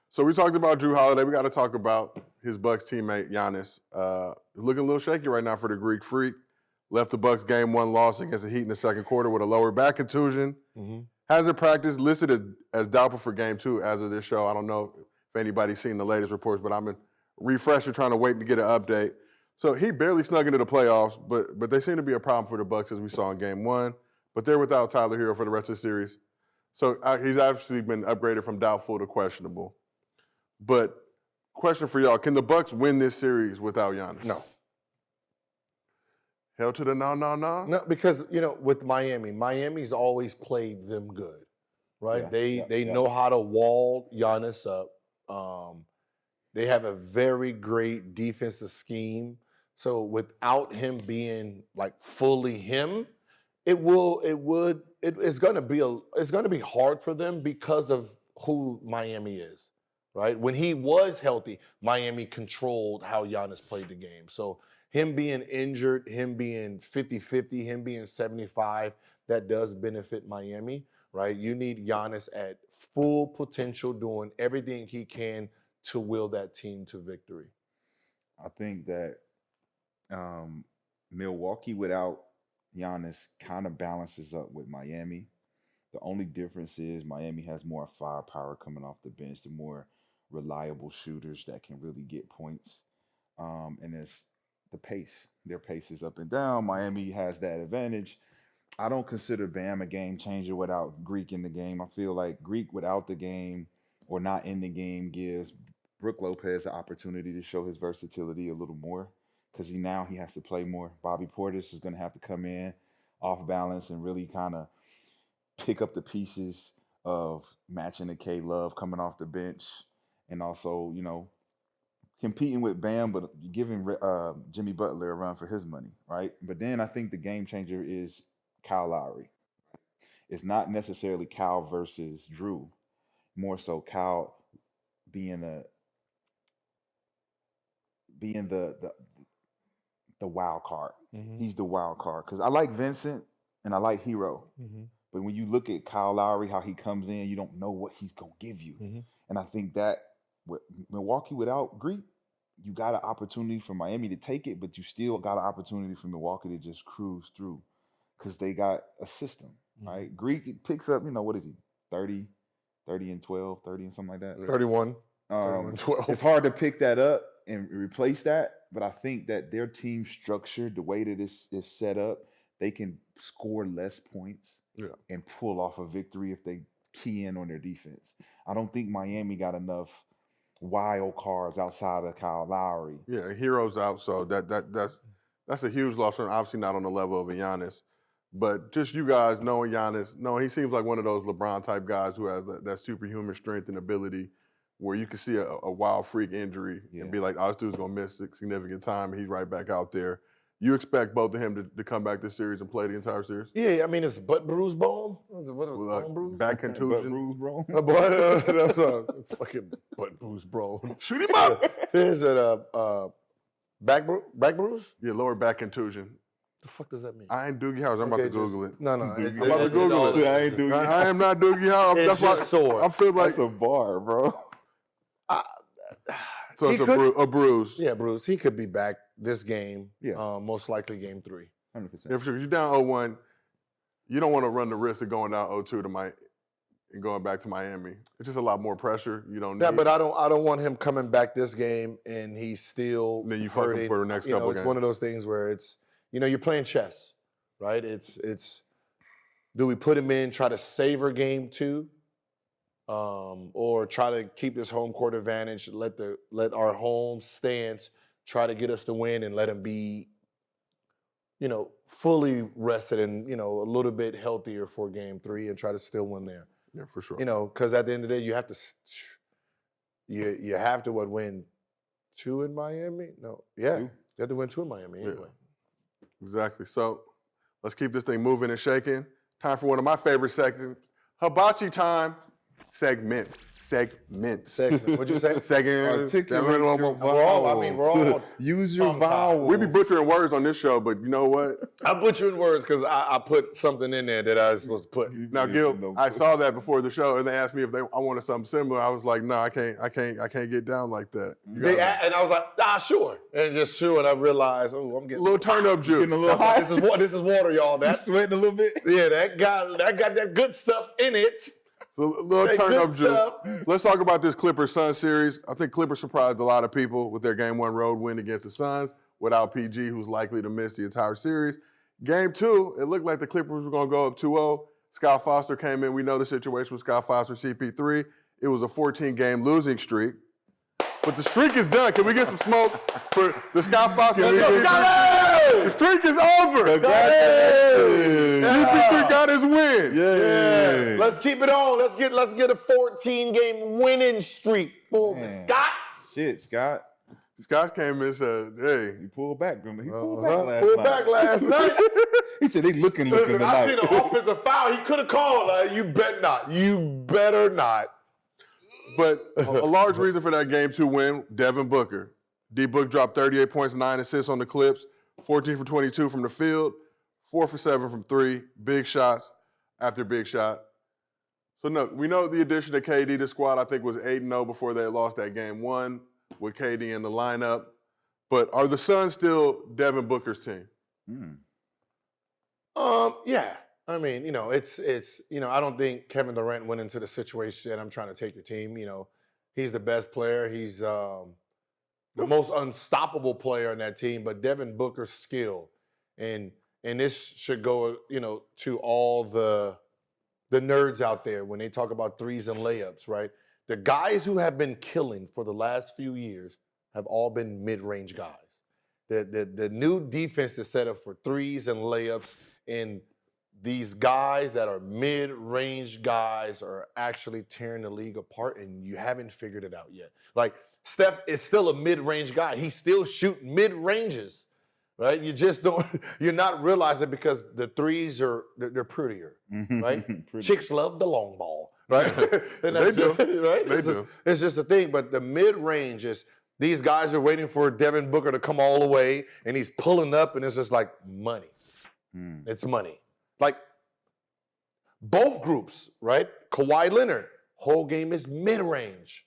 So we talked about Jrue Holiday. We got to talk about his Bucks teammate, Giannis. Looking a little shaky right now for the Greek Freak. Left the Bucks game 1 loss against the Heat in the second quarter with a lower back contusion. Hasn't practiced, listed as doubtful for game 2 as of this show. I don't know if anybody's seen the latest reports, but I'm in refresher trying to wait to get an update. So he barely snuck into the playoffs, but they seem to be a problem for the Bucks as we saw in game 1. But they're without Tyler Hero for the rest of the series. So he's actually been upgraded from doubtful to questionable. But question for y'all, can the Bucks win this series without Giannis? No. Hell to the no. No, because, with Miami's always played them good, right? They know how to wall Giannis up. They have a very great defensive scheme. So without him being like fully him, it's gonna be hard for them because of who Miami is, right? When he was healthy, Miami controlled how Giannis played the game. So him being injured, him being 50-50, him being 75, that does benefit Miami, right? You need Giannis at full potential, doing everything he can to will that team to victory. I think that Milwaukee without Giannis kind of balances up with Miami. The only difference is Miami has more firepower coming off the bench, the more reliable shooters that can really get points. And the pace. Their pace is up and down. Miami has that advantage. I don't consider Bam a game changer without Greek in the game. I feel like Greek without the game or not in the game gives Brook Lopez an opportunity to show his versatility a little more because now he has to play more. Bobby Portis is going to have to come in off balance and really kind of pick up the pieces of matching the K-Love coming off the bench and also, competing with Bam, but giving Jimmy Butler a run for his money, right? But then I think the game changer is Kyle Lowry. It's not necessarily Kyle versus Jrue, more so Kyle being the wild card. Mm-hmm. He's the wild card because I like Vincent and I like Hero. Mm-hmm. But when you look at Kyle Lowry, how he comes in, you don't know what he's going to give you. Mm-hmm. And I think that with Milwaukee without Greek, you got an opportunity for Miami to take it, but you still got an opportunity for Milwaukee to just cruise through because they got a system, right? Greek picks up, what is he, 30 and 12, 30 and something like that? 31, 12. It's hard to pick that up and replace that, but I think that their team structure, the way that it's set up, they can score less points and pull off a victory if they key in on their defense. I don't think Miami got enough wild cards outside of Kyle Lowry. Yeah, Hero's out, so that's a huge loss. And obviously not on the level of a Giannis, but just you guys knowing Giannis, he seems like one of those LeBron type guys who has that superhuman strength and ability, where you can see a wild freak injury and be like, "Oh, this dude's gonna miss significant time," and he's right back out there. You expect both of him to come back this series and play the entire series? Yeah, I mean, it's butt bruise bone. What was bone bruise? Back contusion. Butt bruise, bro. That's a fucking butt bruise, bro. Shoot him up. Is it a back bruise? Yeah, lower back contusion. The fuck does that mean? I ain't Doogie Howser. I'm about to Google it. No. I'm about to Google it. I ain't Doogie I am not Doogie Howser. It's just sore. I feel like That's a bar, bro. so it's a bruise. Yeah, bruise. He could be back this game. Yeah. Most likely game 3. 100%. Yeah, for sure. You're down 0-1. You don't want to run the risk of going down 0-2 and going back to Miami. It's just a lot more pressure. You don't need. Yeah, but I don't want him coming back this game and he's still. Then you fuck him for the next couple It's games. one of those things where it's you're playing chess, right? It's do we put him in, try to savor game 2, or try to keep this home court advantage, let our home stance try to get us to win and let him be, fully rested and, a little bit healthier for game 3 and try to still win there. Yeah, for sure. Because at the end of the day, you have to win 2 in Miami? No. Yeah. You have to win 2 in Miami anyway. Exactly. So let's keep this thing moving and shaking. Time for one of my favorite segments, Hibachi time segment. What'd you say? Segment. We're all Use your vowels. We be butchering words on this show, but you know what? I'm butchering words because I put something in there that I was supposed to put. Now, Gil, I saw that before the show, and they asked me if I wanted something similar. I was like, no, I can't get down like that. And I was like, sure, and just sure, and I realized, I'm getting a little turn up juice. This is water, y'all. That's sweating a little bit. Yeah, that got that good stuff in it. So a little turn up juice. Let's talk about this Clippers-Suns series. I think Clippers surprised a lot of people with their Game 1 road win against the Suns without PG, who's likely to miss the entire series. Game 2, it looked like the Clippers were going to go up 2-0. Scott Foster came in. We know the situation with Scott Foster, CP3. It was a 14-game losing streak. But the streak is done. Can we get some smoke for the Scott Foster? The streak is over. CP3 got his win. Yeah. Let's keep it on. Let's get a 14-game winning streak for Scott. Shit, Scott. Scott came in and said, hey. He pulled back. Remember? He pulled back last night. He said, they looking Listen, tonight. I seen an offensive foul. He could have called. You bet not. You better not. But a large reason for that Game 2 win, Devin Booker. D-Book dropped 38 points, 9 assists on the Clips, 14 for 22 from the field, 4 for 7 from 3, big shots after big shot. So, no, we know the addition of KD to the squad, I think, was 8-0 before they lost that Game 1 with KD in the lineup. But are the Suns still Devin Booker's team? Yeah. I mean, it's I don't think Kevin Durant went into the situation and I'm trying to take your team. He's the best player. He's the most unstoppable player on that team, but Devin Booker's skill. And this should go, to all the nerds out there when they talk about threes and layups, right? The guys who have been killing for the last few years have all been mid-range guys. The new defense is set up for threes and layups, and these guys that are mid-range guys are actually tearing the league apart, and you haven't figured it out yet. Like, Steph is still a mid-range guy. He still shoots mid-ranges, right? You just don't, you're not realizing because the threes they're prettier, right? Chicks love the long ball, right? And They do. Right? They do. It's just a thing, but the mid-range is, these guys are waiting for Devin Booker to come all the way, and he's pulling up, and it's just like money. It's money. Like, both groups, right? Kawhi Leonard, whole game is mid-range.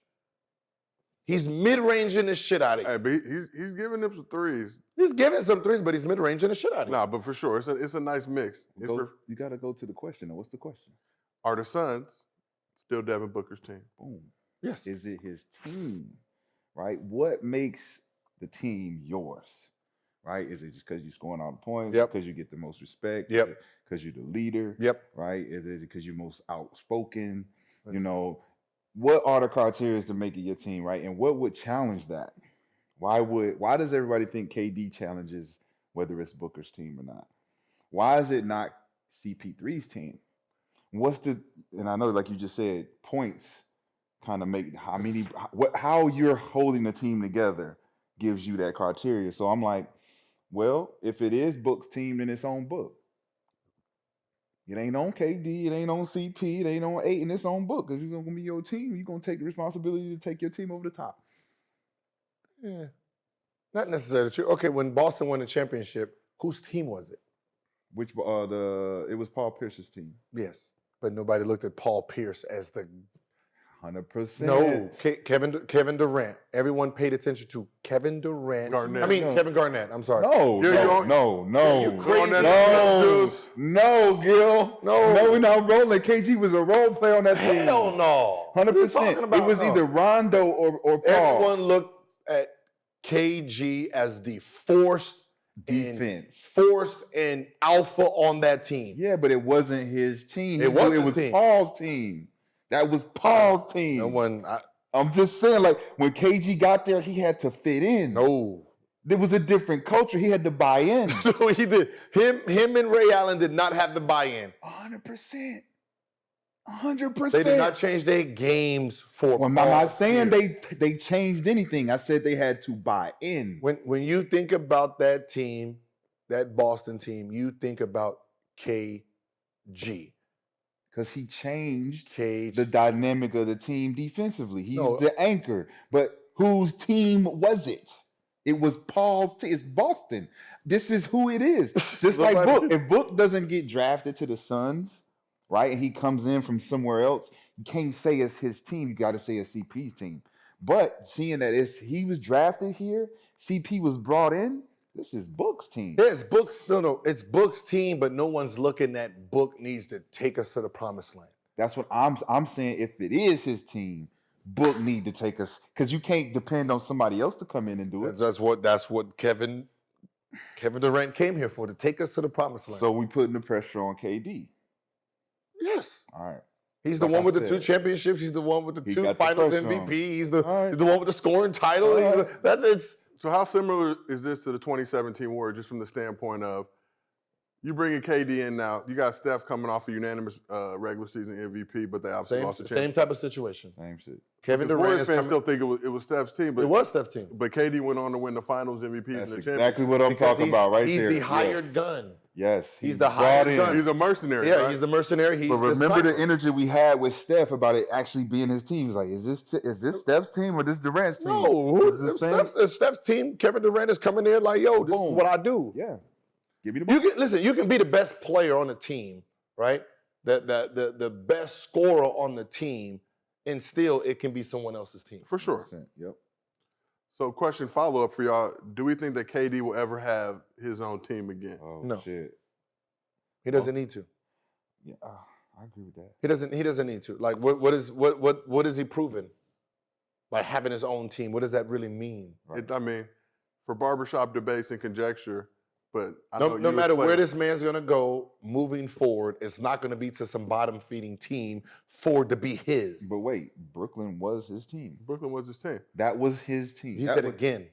He's mid-ranging the shit out of you. Hey, but he's giving them some threes. He's giving some threes, but he's mid-ranging the shit out of you. Nah, but for sure, it's a nice mix. You got to go to the question. What's the question? Are the Suns still Devin Booker's team? Boom. Yes. Is it his team? Right? What makes the team yours? Right? Is it just because you're scoring all the points? Yep. Because you get the most respect? Yep. Because you're the leader? Yep. Right? Is it because you're most outspoken? What are the criteria to make it your team, right? And what would challenge that? Why does everybody think KD challenges whether it's Booker's team or not? Why is it not CP3's team? And I know, like you just said, points kind of make how you're holding the team together gives you that criteria. So I'm like, well, if it is Book's team, then it's on Book. It ain't on KD, it ain't on CP, it ain't on Ayton, it's on Book. Because you're gonna be your team, you're gonna take the responsibility to take your team over the top. Yeah. Not necessarily true. Okay, when Boston won the championship, whose team was it? It was Paul Pierce's team. Yes. But nobody looked at Paul Pierce as the 100%. No, Kevin Durant. Everyone paid attention to Kevin Durant. Kevin Garnett. I'm sorry. No, You're no. You crazy. No, Gil. No, we're not rolling. KG was a role player on that team. Hell no. 100%. It was either Rondo or Paul. Everyone looked at KG as the forced and alpha on that team. Yeah, but it wasn't his team. It was Paul's team. That was Paul's team. I'm just saying, like, when KG got there, he had to fit in. No. There was a different culture. He had to buy in. So he did. Him and Ray Allen did not have the buy-in. 100%. 100%. They did not change their games for Well, I'm not saying they changed anything. I said they had to buy in. When you think about that team, that Boston team, you think about KG. Because he changed the dynamic of the team defensively. He's the anchor. But whose team was it? It was Paul's team. It's Boston. This is who it is. Just like Book. If Book doesn't get drafted to the Suns, right, and he comes in from somewhere else, you can't say it's his team. You got to say it's CP's team. But seeing that he was drafted here, CP was brought in, this is Book's team. Yeah, it's Book's. No, it's Book's team, but no one's looking at Book needs to take us to the promised land. That's what I'm saying. If it is his team, Book need to take us, because you can't depend on somebody else to come in and do it. That's what Kevin Durant came here for, to take us to the promised land. So we putting the pressure on KD. Yes. All right. He's the one with the 2 championships. He's the one with the 2 finals MVP. He's the one with the scoring title. So how similar is this to the 2017 Warriors, just from the standpoint of you bringing KD in now? You got Steph coming off a unanimous regular season MVP, but they obviously lost the championship. Same type of situation. Same shit. Kevin Durant Warriors fans still think it was Steph's team, but it was Steph's team. But KD went on to win the Finals MVP That's and the championship. exactly what I'm talking about right he's there. He's the hired gun. Yes. He's the hired gun. He's a mercenary. Yeah, right? he's the mercenary. But remember the energy we had with Steph about it actually being his team. He's like, is this Steph's team or this Durant's team? No, it's Steph's team. Kevin Durant is coming in like, yo, this is what I do. Yeah. Give me the ball. You can be the best player on the team, right? The best scorer on the team, and still it can be someone else's team. For sure. 100%. Yep. So question follow-up for y'all. Do we think that KD will ever have his own team again? Oh, no. Shit. He doesn't need to. Yeah, I agree with that. He doesn't need to. Like, what is he proven? by having his own team? What does that really mean? Right. I mean, for barbershop debates and conjecture, but I No, know no you matter as where players- this man's gonna go moving forward, it's not gonna be to some bottom feeding team for it to be his. But wait, Brooklyn was his team. Brooklyn was his team. That was his team. He That said was- again.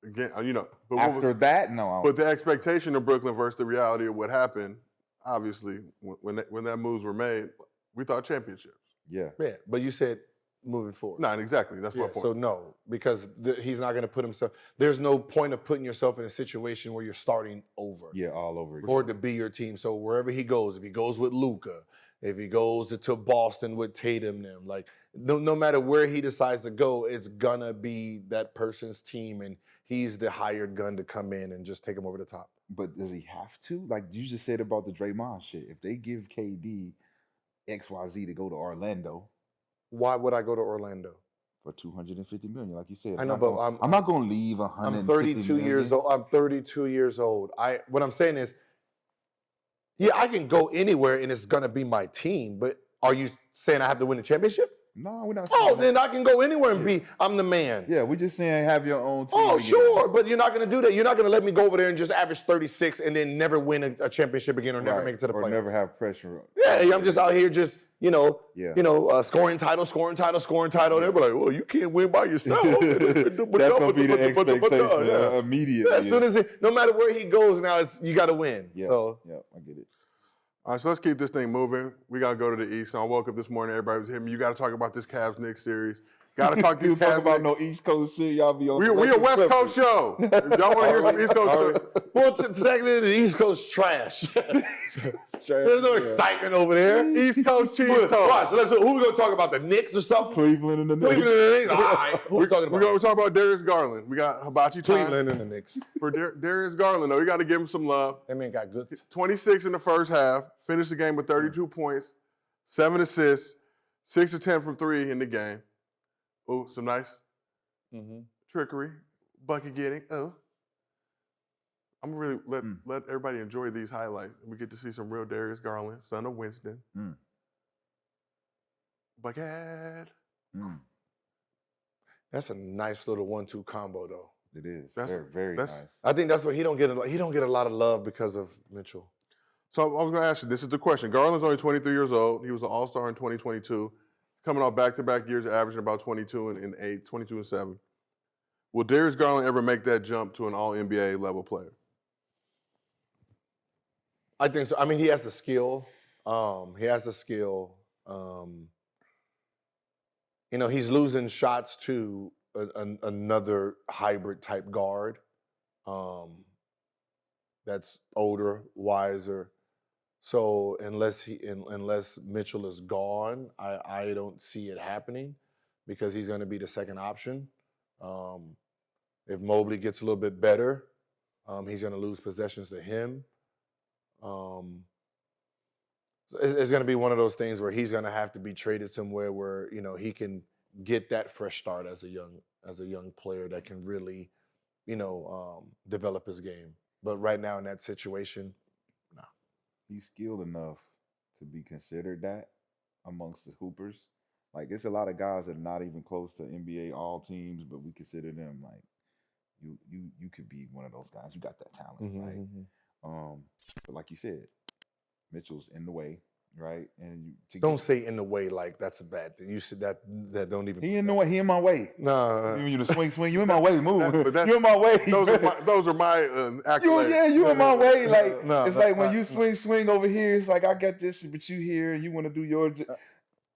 Again, but what was- After that, no. but the expectation of Brooklyn versus the reality of what happened, obviously, when that moves were made, we thought championships. Yeah. Yeah, but you said moving forward. No, exactly. That's my Yeah, point. so no, because he's not going to put himself. There's no point of putting yourself in a situation where you're starting over. Yeah, all over again. For it to be your team. So wherever he goes, if he goes with Luka, if he goes to Boston with Tatum, them like no matter where he decides to go, it's gonna be that person's team, and he's the hired gun to come in and just take him over the top. But does he have to? Like you just said about the Draymond shit. If they give KD XYZ to go to Orlando Why would I go to Orlando? for $250 million, like you said, I know, but I'm not gonna leave $150 I'm 32 years old. I'm 32 years old. What I'm saying is, yeah, I can go anywhere and it's gonna be my team. But are you saying I have to win a championship? No, we're not. Oh, saying that. then I can go anywhere and I'm the man. Yeah, we're just saying have your own team. Oh, again. sure, but you're not going to do that. You're not going to let me go over there and just average 36 and then never win a championship again or never Right. make it to the or playoffs. never have pressure. Yeah, I'm just out here just, Yeah. scoring title. They're like, well, you can't win by yourself. That's gonna be the expectation immediately. Yeah, as soon as no matter where he goes now, you got to win. Yeah, So yeah, I get it. All right, so let's keep this thing moving. We got to go to the East. So I woke up this morning, everybody was hitting me. You got to talk about this Cavs-Knicks series. Got to talk these You talk about Cavs-Knicks. no East Coast shit. Y'all be on. We a West Coast show. If y'all want to hear some East Coast show. well, technically, the East Coast trash. There's no excitement over there. East Coast cheese toast. Watch, who we gonna talk about? The Knicks or something? Cleveland and the Cleveland Knicks. and the Knicks. All right, who we talking about? We're going to talk about Darius Garland. We got Hibachi time Cleveland and the Knicks. for Darius Garland, though. We got to give him some love. That man got good. 26 in the first half. Finished the game with 32 points, 7 assists, 6 of 10 from 3 in the game. Oh, some nice trickery, bucket getting. Oh, I'm gonna really let everybody enjoy these highlights. We get to see some real Darius Garland, son of Winston. Bucket. That's a nice little 1-2 combo, though. It is. That's- Very, very that's- nice. I think that's what he don't get a lot of love because of Mitchell. So I was gonna ask you, this is the question. Garland's only 23 years old. He was an All-Star in 2022, coming off back-to-back years, averaging about 22 and 8, 22 and 7. Will Darius Garland ever make that jump to an All-NBA level player? I think so. I mean, he has the skill. He's losing shots to another hybrid type guard that's older, wiser. So unless Mitchell is gone, I don't see it happening because he's going to be the second option. If Mobley gets a little bit better, he's going to lose possessions to him. So it's going to be one of those things where he's going to have to be traded somewhere where he can get that fresh start as a young player that can really develop his game. But right now in that situation, no. He's skilled enough to be considered that amongst the hoopers. Like, it's a lot of guys that are not even close to NBA all teams, but we consider them like you could be one of those guys. You got that talent, right? But like you said, Mitchell's in the way, right? And don't say in the way like that's a bad thing. You said that don't even. He in the way. He in my way. No. You the swing. You in my way. Move. But You in my way. Those are my accolades. You in my way. Like it's like when you swing over here. It's like I got this, but you here. You want to do your.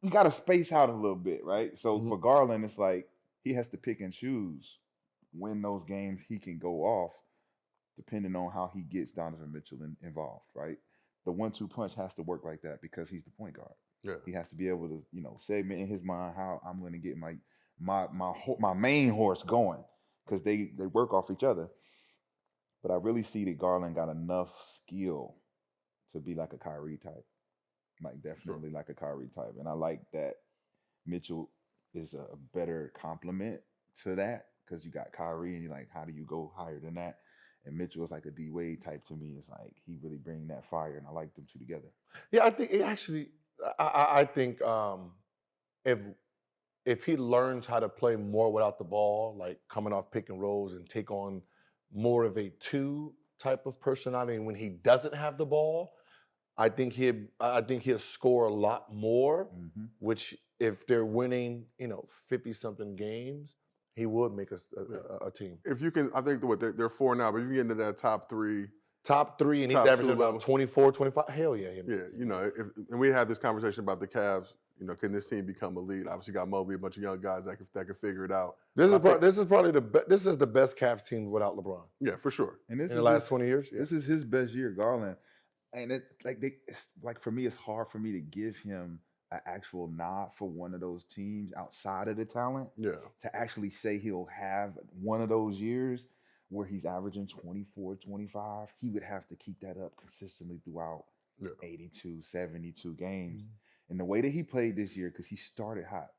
You got to space out a little bit, right? So for Garland, it's like he has to pick and choose when those games he can go off, depending on how he gets Donovan Mitchell involved, right? The 1-2 punch has to work like that because he's the point guard. Yeah. He has to be able to, segment in his mind how I'm going to get my main horse going because they work off each other. But I really see that Garland got enough skill to be like a Kyrie type, like definitely like a Kyrie type. And I like that Mitchell is a better complement to that because you got Kyrie and you're like, how do you go higher than that? And Mitchell is like a D Wade type to me. It's like he really bring that fire, and I like them two together. Yeah, I think it actually. I think if if he learns how to play more without the ball, like coming off pick and rolls and take on more of a 2 type of personality, and when he doesn't have the ball, I think he'll score a lot more. Mhm. Which, if they're winning, 50-something games, he would make a team. If you can, I think they're 4 now, but if you get into that top 3. Top 3, and he's Top 2 averaging level. about 24, 25. Hell yeah. Yeah, and we had this conversation about the Cavs. Can this team become elite? Obviously, you got Mobley, a bunch of young guys that can figure it out. This is probably this is the best Cavs team without LeBron Yeah, for sure. And this in is the last his- 20 years. This is his best year, Garland. And it's like for me, it's hard for me to give him an actual nod for one of those teams outside of the talent. Yeah. To actually say he'll have one of those years where he's averaging 24, 25, he would have to keep that up consistently throughout 82, 72 games. And the way that he played this year, because he started hot.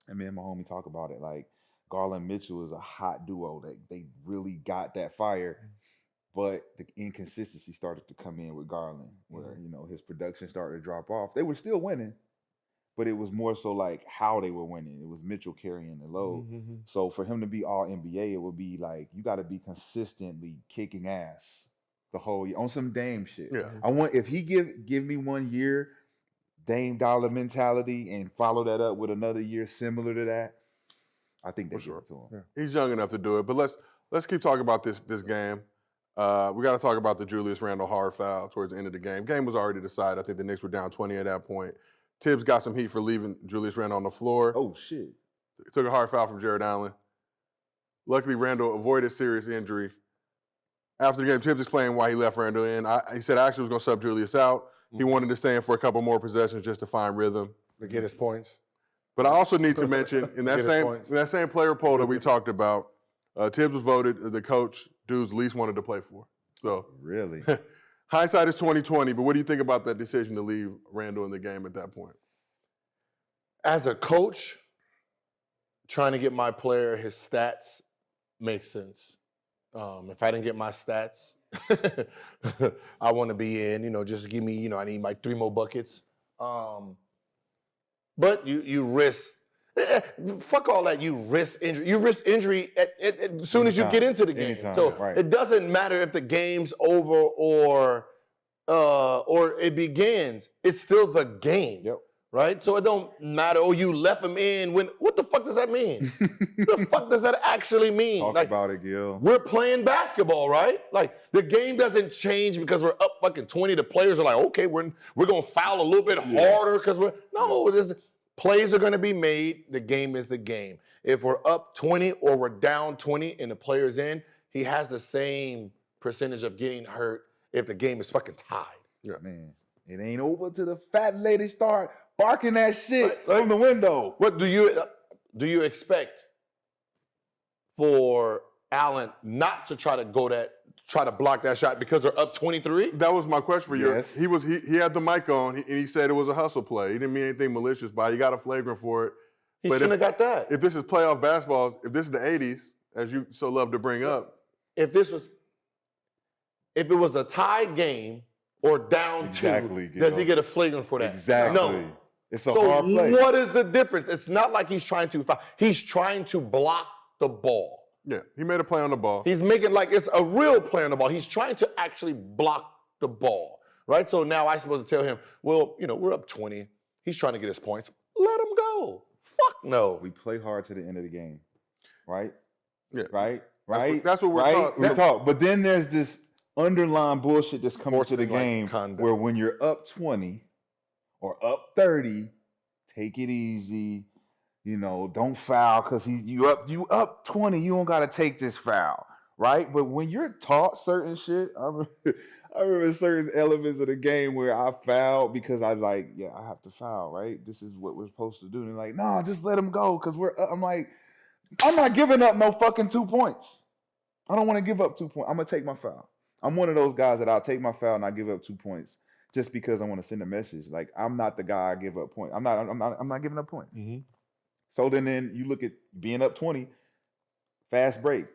And me and my homie talk about it. Like, Garland Mitchell is a hot duo. They really got that fire. But the inconsistency started to come in with Garland, where, his production started to drop off. They were still winning, but it was more so like how they were winning. It was Mitchell carrying the load. So for him to be all NBA, it would be like, you got to be consistently kicking ass the whole year on some Dame shit. Yeah. I want, if he give me 1 year, Dame dollar mentality, and follow that up with another year similar to that, I think they give it to him. Yeah. He's young enough to do it. But let's keep talking about this game. We got to talk about the Julius Randle hard foul towards the end of the game. Game was already decided. I think the Knicks were down 20 at that point. Thibs got some heat for leaving Julius Randle on the floor. Oh, shit. Took a hard foul from Jared Allen. Luckily, Randle avoided serious injury. After the game, Thibs explained why he left Randle in. He said I actually was going to sub Julius out. He wanted to stay in for a couple more possessions just to find rhythm. To get his points. But I also need to mention, in that same player poll that we talked about, Thibs was voted the coach dudes least wanted to play for. So really, hindsight is 20/20. But what do you think about that decision to leave Randle in the game at that point? As a coach, trying to get my player his stats makes sense. If I didn't get my stats, I want to be in. Just give me. I need my 3 more buckets. But you risk. Fuck all that. You risk injury. You risk injury as soon as you get into the game. Anytime, So right. It doesn't matter if the game's over or it begins. It's still the game. Yep. Right? So it don't matter. Oh, you left him in. What the fuck does that mean? What the fuck does that actually mean? Talk about it, Gil. We're playing basketball, right? Like, the game doesn't change because we're up fucking 20. The players are like, okay, we're gonna foul a little bit harder because plays are going to be made. The game is the game. If we're up 20 or we're down 20 and the player's in, he has the same percentage of getting hurt if the game is fucking tied. Yeah, man. It ain't over till the fat lady start barking that shit from the window. What do you expect for Allen not to try to block that shot because they're up 23? That was my question for you. Yes. He had the mic on, and he said it was a hustle play. He didn't mean anything malicious by it. He got a flagrant for it. He shouldn't have got that. If this is playoff basketball, if this is the 80s, as you so love to bring up. If it was a tied game or down 2, does he get a flagrant for that? Exactly. No. It's a hard play. What is the difference? It's not like he's trying to foul. He's trying to block the ball. Yeah, he made a play on the ball. He's making like it's a real play on the ball. He's trying to actually block the ball, right? So now I'm supposed to tell him, well, we're up 20. He's trying to get his points. Let him go. Fuck no. We play hard to the end of the game, right? Yeah. Right? That's what we're taught. We talk. But then there's this underlying bullshit that's coming to the game conduct. where when you're up 20 or up 30, take it easy. Don't foul because you up 20. You don't gotta take this foul, right? But when you're taught certain shit, I remember certain elements of the game where I fouled because I have to foul, right? This is what we're supposed to do. And they're like, no, just let him go because we're up. I'm like, I'm not giving up no fucking 2 points. I don't want to give up 2 points. I'm gonna take my foul. I'm one of those guys that I'll take my foul and I give up 2 points just because I want to send a message. Like, I'm not the guy I give up points. I'm not giving up points. Mm-hmm. So then you look at being up 20, fast break.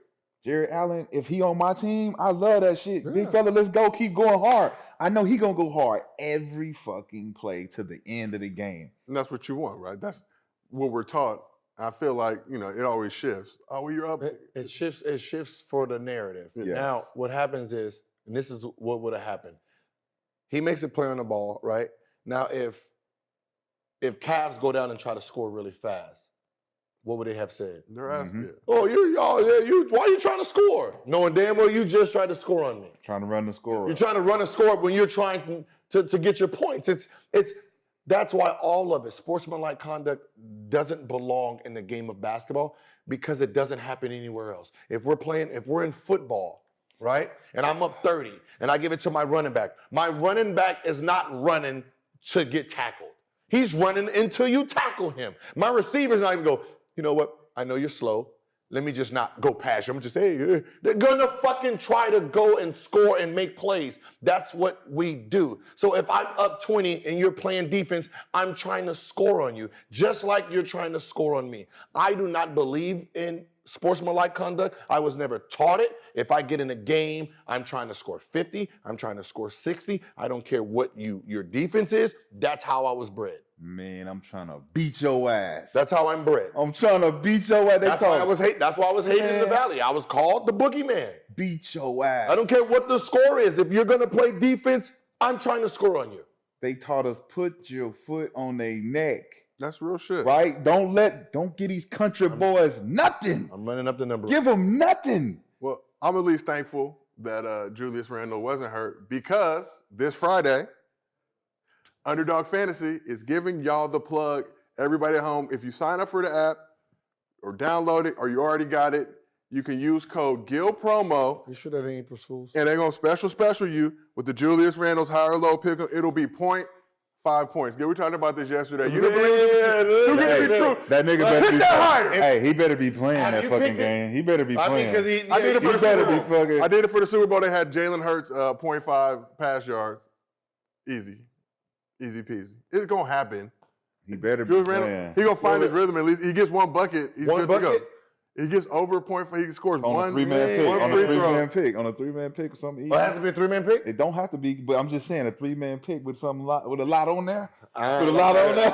Jared Allen, if he on my team, I love that shit. Yeah. Big fella, let's go. Keep going hard. I know he gonna go hard every fucking play to the end of the game. And that's what you want, right? what we're taught. I feel like, it always shifts. Oh, well, you're up. It shifts for the narrative. Yes. Now, what happens is, and this is what would have happened. He makes a play on the ball, right? Now, if Cavs go down and try to score really fast, what would they have said? They're asking it. Oh, why are you trying to score? Knowing damn well you just tried to score on me. Trying to run the score. You're trying to run a score when you're trying to get your points. That's why all of it, sportsmanlike conduct, doesn't belong in the game of basketball because it doesn't happen anywhere else. If we're in football, right, and I'm up 30 and I give it to my running back is not running to get tackled. He's running until you tackle him. My receiver's not even go, you know what, I know you're slow. Let me just not go past you. I'm just saying, hey, they're gonna fucking try to go and score and make plays. That's what we do. So if I'm up 20 and you're playing defense, I'm trying to score on you, just like you're trying to score on me. I do not believe in sportsmanlike conduct. I was never taught it. If I get in a game, I'm trying to score 50, I'm trying to score 60. I don't care what your defense is. That's how I was bred. Man, I'm trying to beat your ass. That's how I'm bred. I'm trying to beat your ass. That's why I was hated in the Valley. I was called the boogeyman. Beat your ass. I don't care what the score is. If you're gonna play defense, I'm trying to score on you. They taught us put your foot on their neck. That's real shit. Right? Don't get these country boys nothing. I'm running up the number. Give them nothing. Well, I'm at least thankful that Julius Randle wasn't hurt because this Friday, Underdog Fantasy is giving y'all the plug. Everybody at home, if you sign up for the app or download it or you already got it, you can use code GILPROMO. You sure that ain't April Fools? And they're going to special you with the Julius Randle's high or low pick. It'll be 0.5 points. We talked about this yesterday. You didn't believe it? Too good to be true. That nigga better be higher. Hey, he better be playing that fucking game. He better be playing. I mean, because I did it for the better Super be Bowl. fucking. I did it for the Super Bowl. They had Jalen Hurts 0.5 pass yards. Easy peasy. It's gonna happen. He better be Julius playing. Randle, he gonna find his rhythm at least. He gets one bucket. He's One good to bucket? go. He gets over 0.5. He scores on one a three-man pick. one On a free throw. three-man pick or something. Oh, it has to be a 3-man pick? It don't have to be, but I'm just saying a 3-man pick with something with a lot on there. With a lot on there.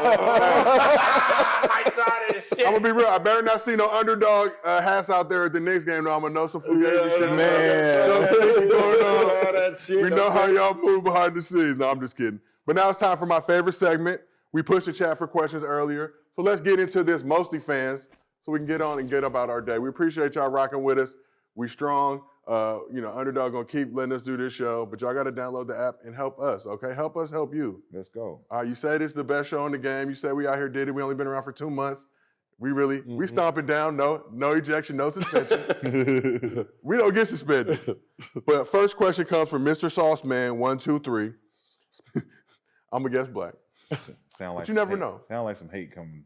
I'm gonna be real. I better not see no underdog hats out there at the Knicks game. No, I'm gonna know some fugazi shit. Man. Something going on. We know how y'all move behind the scenes. No, I'm just kidding. But now it's time for my favorite segment. We pushed the chat for questions earlier. So let's get into this, mostly fans, so we can get on and get about our day. We appreciate y'all rocking with us. We strong. Underdog gonna keep letting us do this show, but y'all gotta download the app and help us, okay? Help us help you. Let's go. You say this is the best show in the game. You say we out here did it. We only been around for 2 months. We really, we stomping down. No ejection, no suspension. We don't get suspended. But first question comes from Mr. Sauce Man 123. I'm gonna guess black. But you never know. Sound like some hate coming.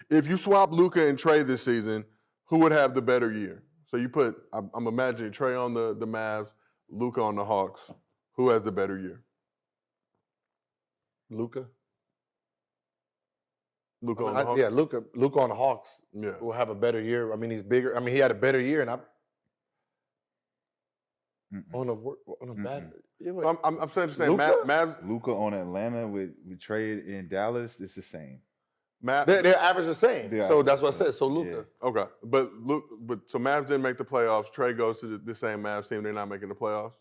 If you swap Luka and Trae this season, who would have the better year? So you put, I'm imagining Trae on the Mavs, Luka on the Hawks. Who has the better year? Luka. Luka on the Hawks? Yeah, Luka on the Hawks Yeah. will have a better year. I mean, he's bigger. I mean, he had a better year, and on a bad. Yeah, I'm saying Luka? Mavs. Luka on Atlanta with Trae in Dallas, it's the same. They're average the same. They So are. that's what I said. So Luka. Yeah. Okay, but so Mavs didn't make the playoffs. Trae goes to the same Mavs team. They're not making the playoffs.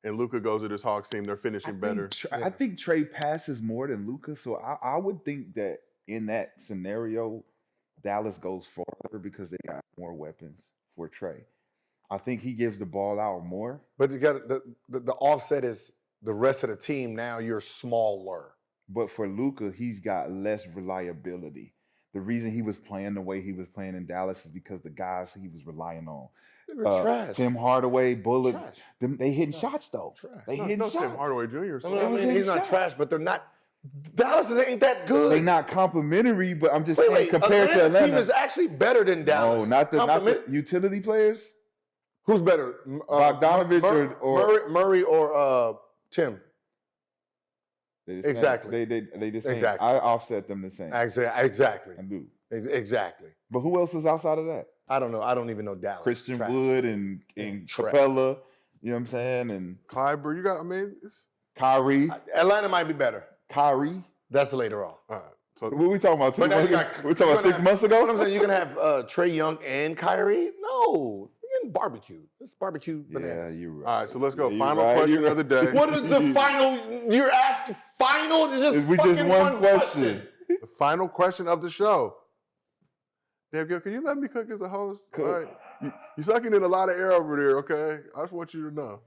And Luka goes to this Hawks team. They're finishing better. I think Trae passes more than Luka, so I would think that in that scenario, Dallas goes farther because they got more weapons for Trae. I think he gives the ball out more. But you got the offset is the rest of the team. Now you're smaller. But for Luka, he's got less reliability. The reason he was playing the way he was playing in Dallas is because the guys he was relying on. They were trash. Tim Hardaway, Bullock, Trash. they hitting shots though. Trash. They No, hitting no shots. Tim Hardaway Jr. I mean, he's not trash, but they're not. Dallas ain't that good. They not complimentary, but I'm just saying compared to Atlanta's Atlanta. team is actually better than Dallas. No, not the utility players. Who's better, Bogdanovich or Murray or Tim? They the same. Exactly. They the same. Exactly. I offset them the same. Exactly. I do. Exactly. But who else is outside of that? I don't know. I don't even know Dallas. Christian Trash. Wood and Trash. Capella. You know what I'm saying? And Clyburn, it's Kyrie. Atlanta might be better. Kyrie. That's later on. all right. So What we talking about? 2 But now months you ago? got- We talking about you're 6 gonna months have- What I'm ago? saying, you're gonna have Trae Young and Kyrie? No, you're getting barbecue. It's barbecue Yeah, bananas. you're right. all right, so let's go. Yeah, Final you're right, question you're of the day. What is the final? You're asking final? It's just We just fucking one question. The final question of the show. Damn, Gil, can you let me cook as a host? Cook. All right. You're sucking in a lot of air over there, okay? I just want you to know.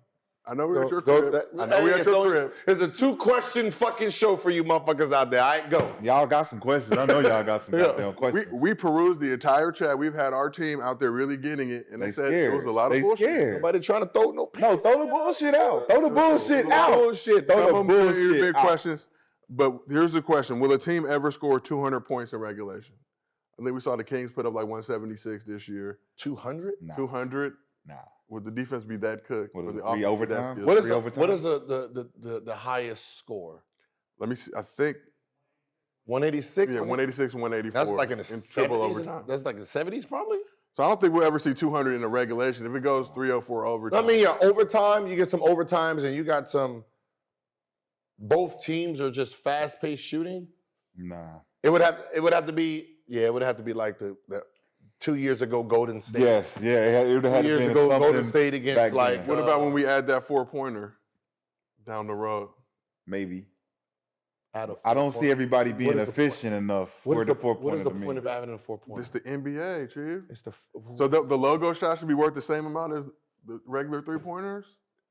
I know we're at your crib. I know we're at your crib. It's a 2-question fucking show for you motherfuckers out there. All right, go. Y'all got some questions. I know y'all got some goddamn questions. We perused the entire chat. We've had our team out there really getting it, and they said it was a lot of They bullshit. scared. Nobody trying to throw no. No, throw the bullshit out. Throw the bullshit out. Bullshit. Throw Some the of them are bullshit big out. questions. But here's the question. Will a team ever score 200 points in regulation? I think we saw the Kings put up like 176 this year. 200? Nah, 200? nah. Would the defense be that cooked? What is Would it, the offense 3 be that overtime? skilled? What is Three the, overtime? what is the highest score? Let me see. I think 186? yeah, 186 and 184. That's like in the triple 70s? overtime. That's like the 70s probably? So I don't think we'll ever see 200 in the regulation. If it goes 304 overtime. I mean, yeah, overtime, you get some overtimes and you got some, both teams are just fast-paced shooting. Nah. It would have to be like the 2 years ago Golden State. Yes, yeah. It would have 2 had to years been ago something Golden State back against like. then. What about when we add that 4-pointer down the road? Maybe. out of I don't see everybody being is the point? efficient enough What for is the the, 4 what is pointer the to point me. of having a 4-pointer? It's the NBA, Chief. It's the So the logo shot should be worth the same amount as the regular 3-pointers?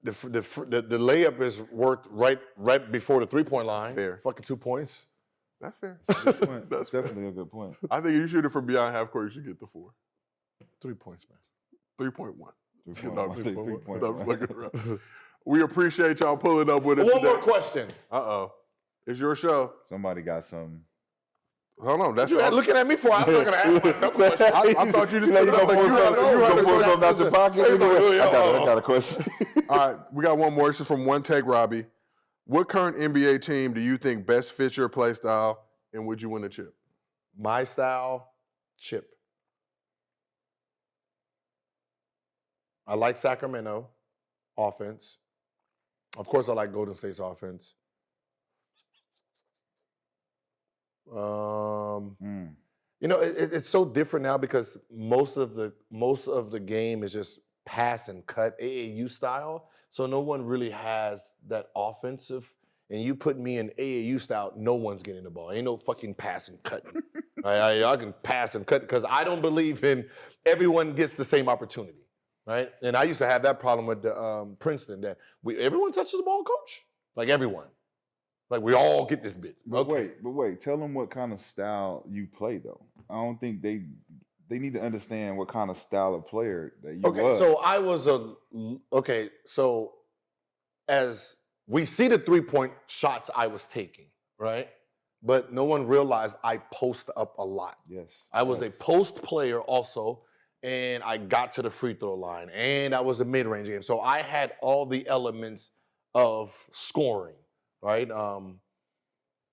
the layup is worked right before the 3-point line. Fair. Fucking 2 points. That's fair. Good point. That's That's definitely a good point. I think if you shoot it from beyond half court, you should get the 4. 3 points, man. 3.1. 3 No, point, 3 3 point. No, fucking around. We appreciate y'all pulling up with us One today. more question. Uh-oh. It's your show. Somebody got some. Hold on. That's You all. looking at me for? I'm not gonna ask myself a question. I thought you just Like, put it up like you had a pull something out your pocket. Hey, look, I got a question. All right, we got one more. This is from One Take Robbie. What current NBA team do you think best fits your play style, and would you win a chip? My style, chip. I like Sacramento offense. Of course, I like Golden State's offense. You know, it's so different now because most of the game is just pass and cut AAU style. So no one really has that offensive. And you put me in AAU style, no one's getting the ball. Ain't no fucking pass and cutting. I can pass and cut because I don't believe in everyone gets the same opportunity, right? And I used to have that problem with Princeton that everyone touches the ball, coach. Like everyone. Like we all get this bit. But wait. Tell them what kind of style you play, though. I don't think they need to understand what kind of style of player that you was. So I was so as we see the 3-point shots I was taking, right? But no one realized I post up a lot. Yes. I was a post player also, and I got to the free throw line, and I was a mid-range game. So I had all the elements of scoring, right?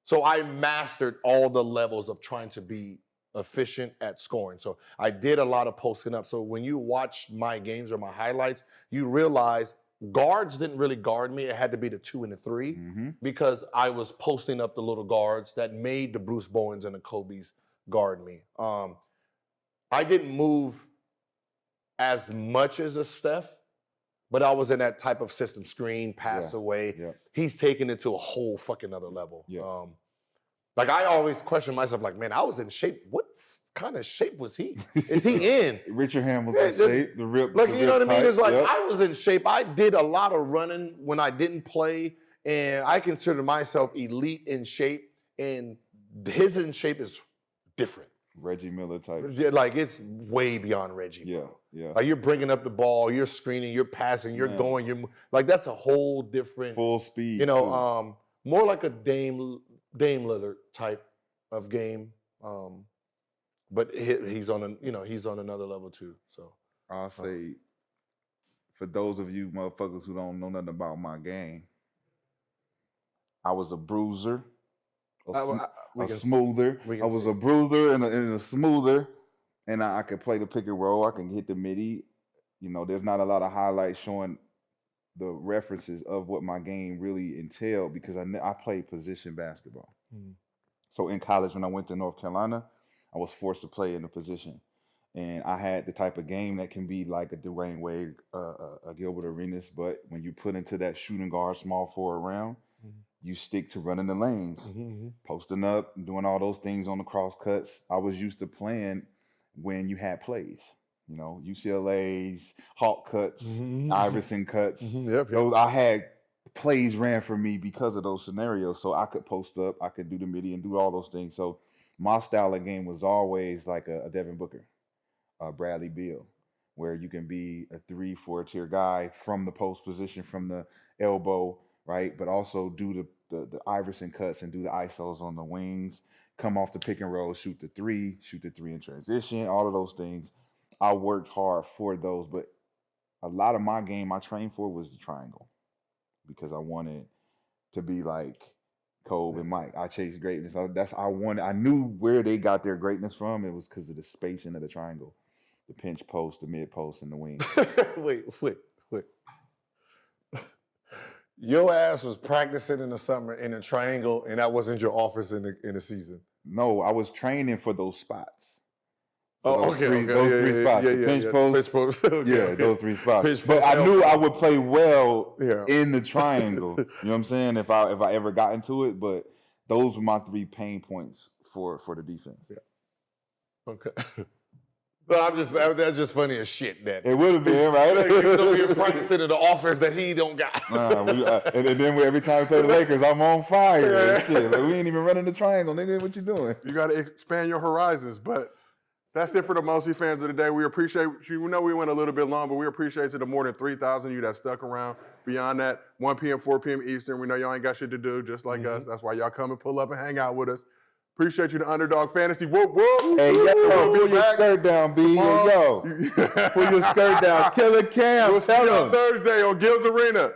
So I mastered all the levels of trying to be efficient at scoring. So I did a lot of posting up. So when you watch my games or my highlights, you realize guards didn't really guard me. It had to be the 2 and the 3 because I was posting up the little guards that made the Bruce Bowens and the Kobe's guard me. I didn't move as much as a Steph, but I was in that type of system, screen, pass away. Yeah. He's taking it to a whole fucking other level. Yeah. Like I always question myself, like, man, I was in shape. What kind of shape was he? Is he in? Richard Ham was Yeah, in shape. The rip. Like, the you know what I rip mean? tight. It's like Yep. I was in shape. I did a lot of running when I didn't play, and I consider myself elite in shape, and his in shape is different. Reggie Miller type. Like it's way beyond Reggie. Yeah, bro. yeah. Like you're bringing up the ball, you're screening, you're passing, you're Man. going, like that's a whole different, Full speed. you know, too. more like a Dame Lillard type of game. But he's on another level too. So I'll say, for those of you motherfuckers who don't know nothing about my game, I was a bruiser, a smoother. I was a bruiser and a smoother, and I could play the pick and roll. I can hit the midi. You know, there's not a lot of highlights showing the references of what my game really entailed because I played position basketball. So in college, when I went to North Carolina, I was forced to play in a position. And I had the type of game that can be like a Dwayne Wade, a Gilbert Arenas, but when you put into that shooting guard, small forward round, you stick to running the lanes, posting up, doing all those things on the cross cuts. I was used to playing when you had plays, you know, UCLA's, Hawk cuts, Iverson cuts. Yep. Those, I had plays ran for me because of those scenarios. So I could post up, I could do the midi and do all those things. So my style of game was always like a Devin Booker, Bradley Beal, where you can be a 3-4 tier guy from the post position, from the elbow, right? But also do the Iverson cuts and do the ISOs on the wings, come off the pick and roll, shoot the three in transition, all of those things. I worked hard for those, but a lot of my game I trained for was the triangle because I wanted to be like Kobe and Mike. I chased greatness. I knew where they got their greatness from. It was because of the spacing of the triangle, the pinch post, the mid post, and the wing. Wait. Your ass was practicing in the summer in a triangle, and that wasn't your office in the season. No, I was training for those spots. Oh, okay. Those three spots. Yeah, Pinch post. Okay. Those three spots. Pinch But post, I knew I would play well Yeah. in the triangle. You know what I'm saying? If I ever got into it, but those were my 3 pain points for the defense. Yeah. Okay. No, that's just funny as shit. That It would have been, right? like, you know, you're practicing in the office that he don't got. And then every time we play the Lakers, I'm on fire and shit. Like, we ain't even running the triangle, nigga. What you doing? You got to expand your horizons. But that's it for the Mostly fans of the day. We appreciate you. We know we went a little bit long, but we appreciate you, the more than 3,000 of you that stuck around. Beyond that, 1 p.m., 4 p.m. Eastern. We know y'all ain't got shit to do, just like us. That's why y'all come and pull up and hang out with us. Appreciate you, the Underdog Fantasy. Whoop, whoop. Hey, yo, pull your back. skirt down, B. Yo, pull your skirt down. Killer Cam, We'll see you tell on him. Thursday on Gilbert Arenas.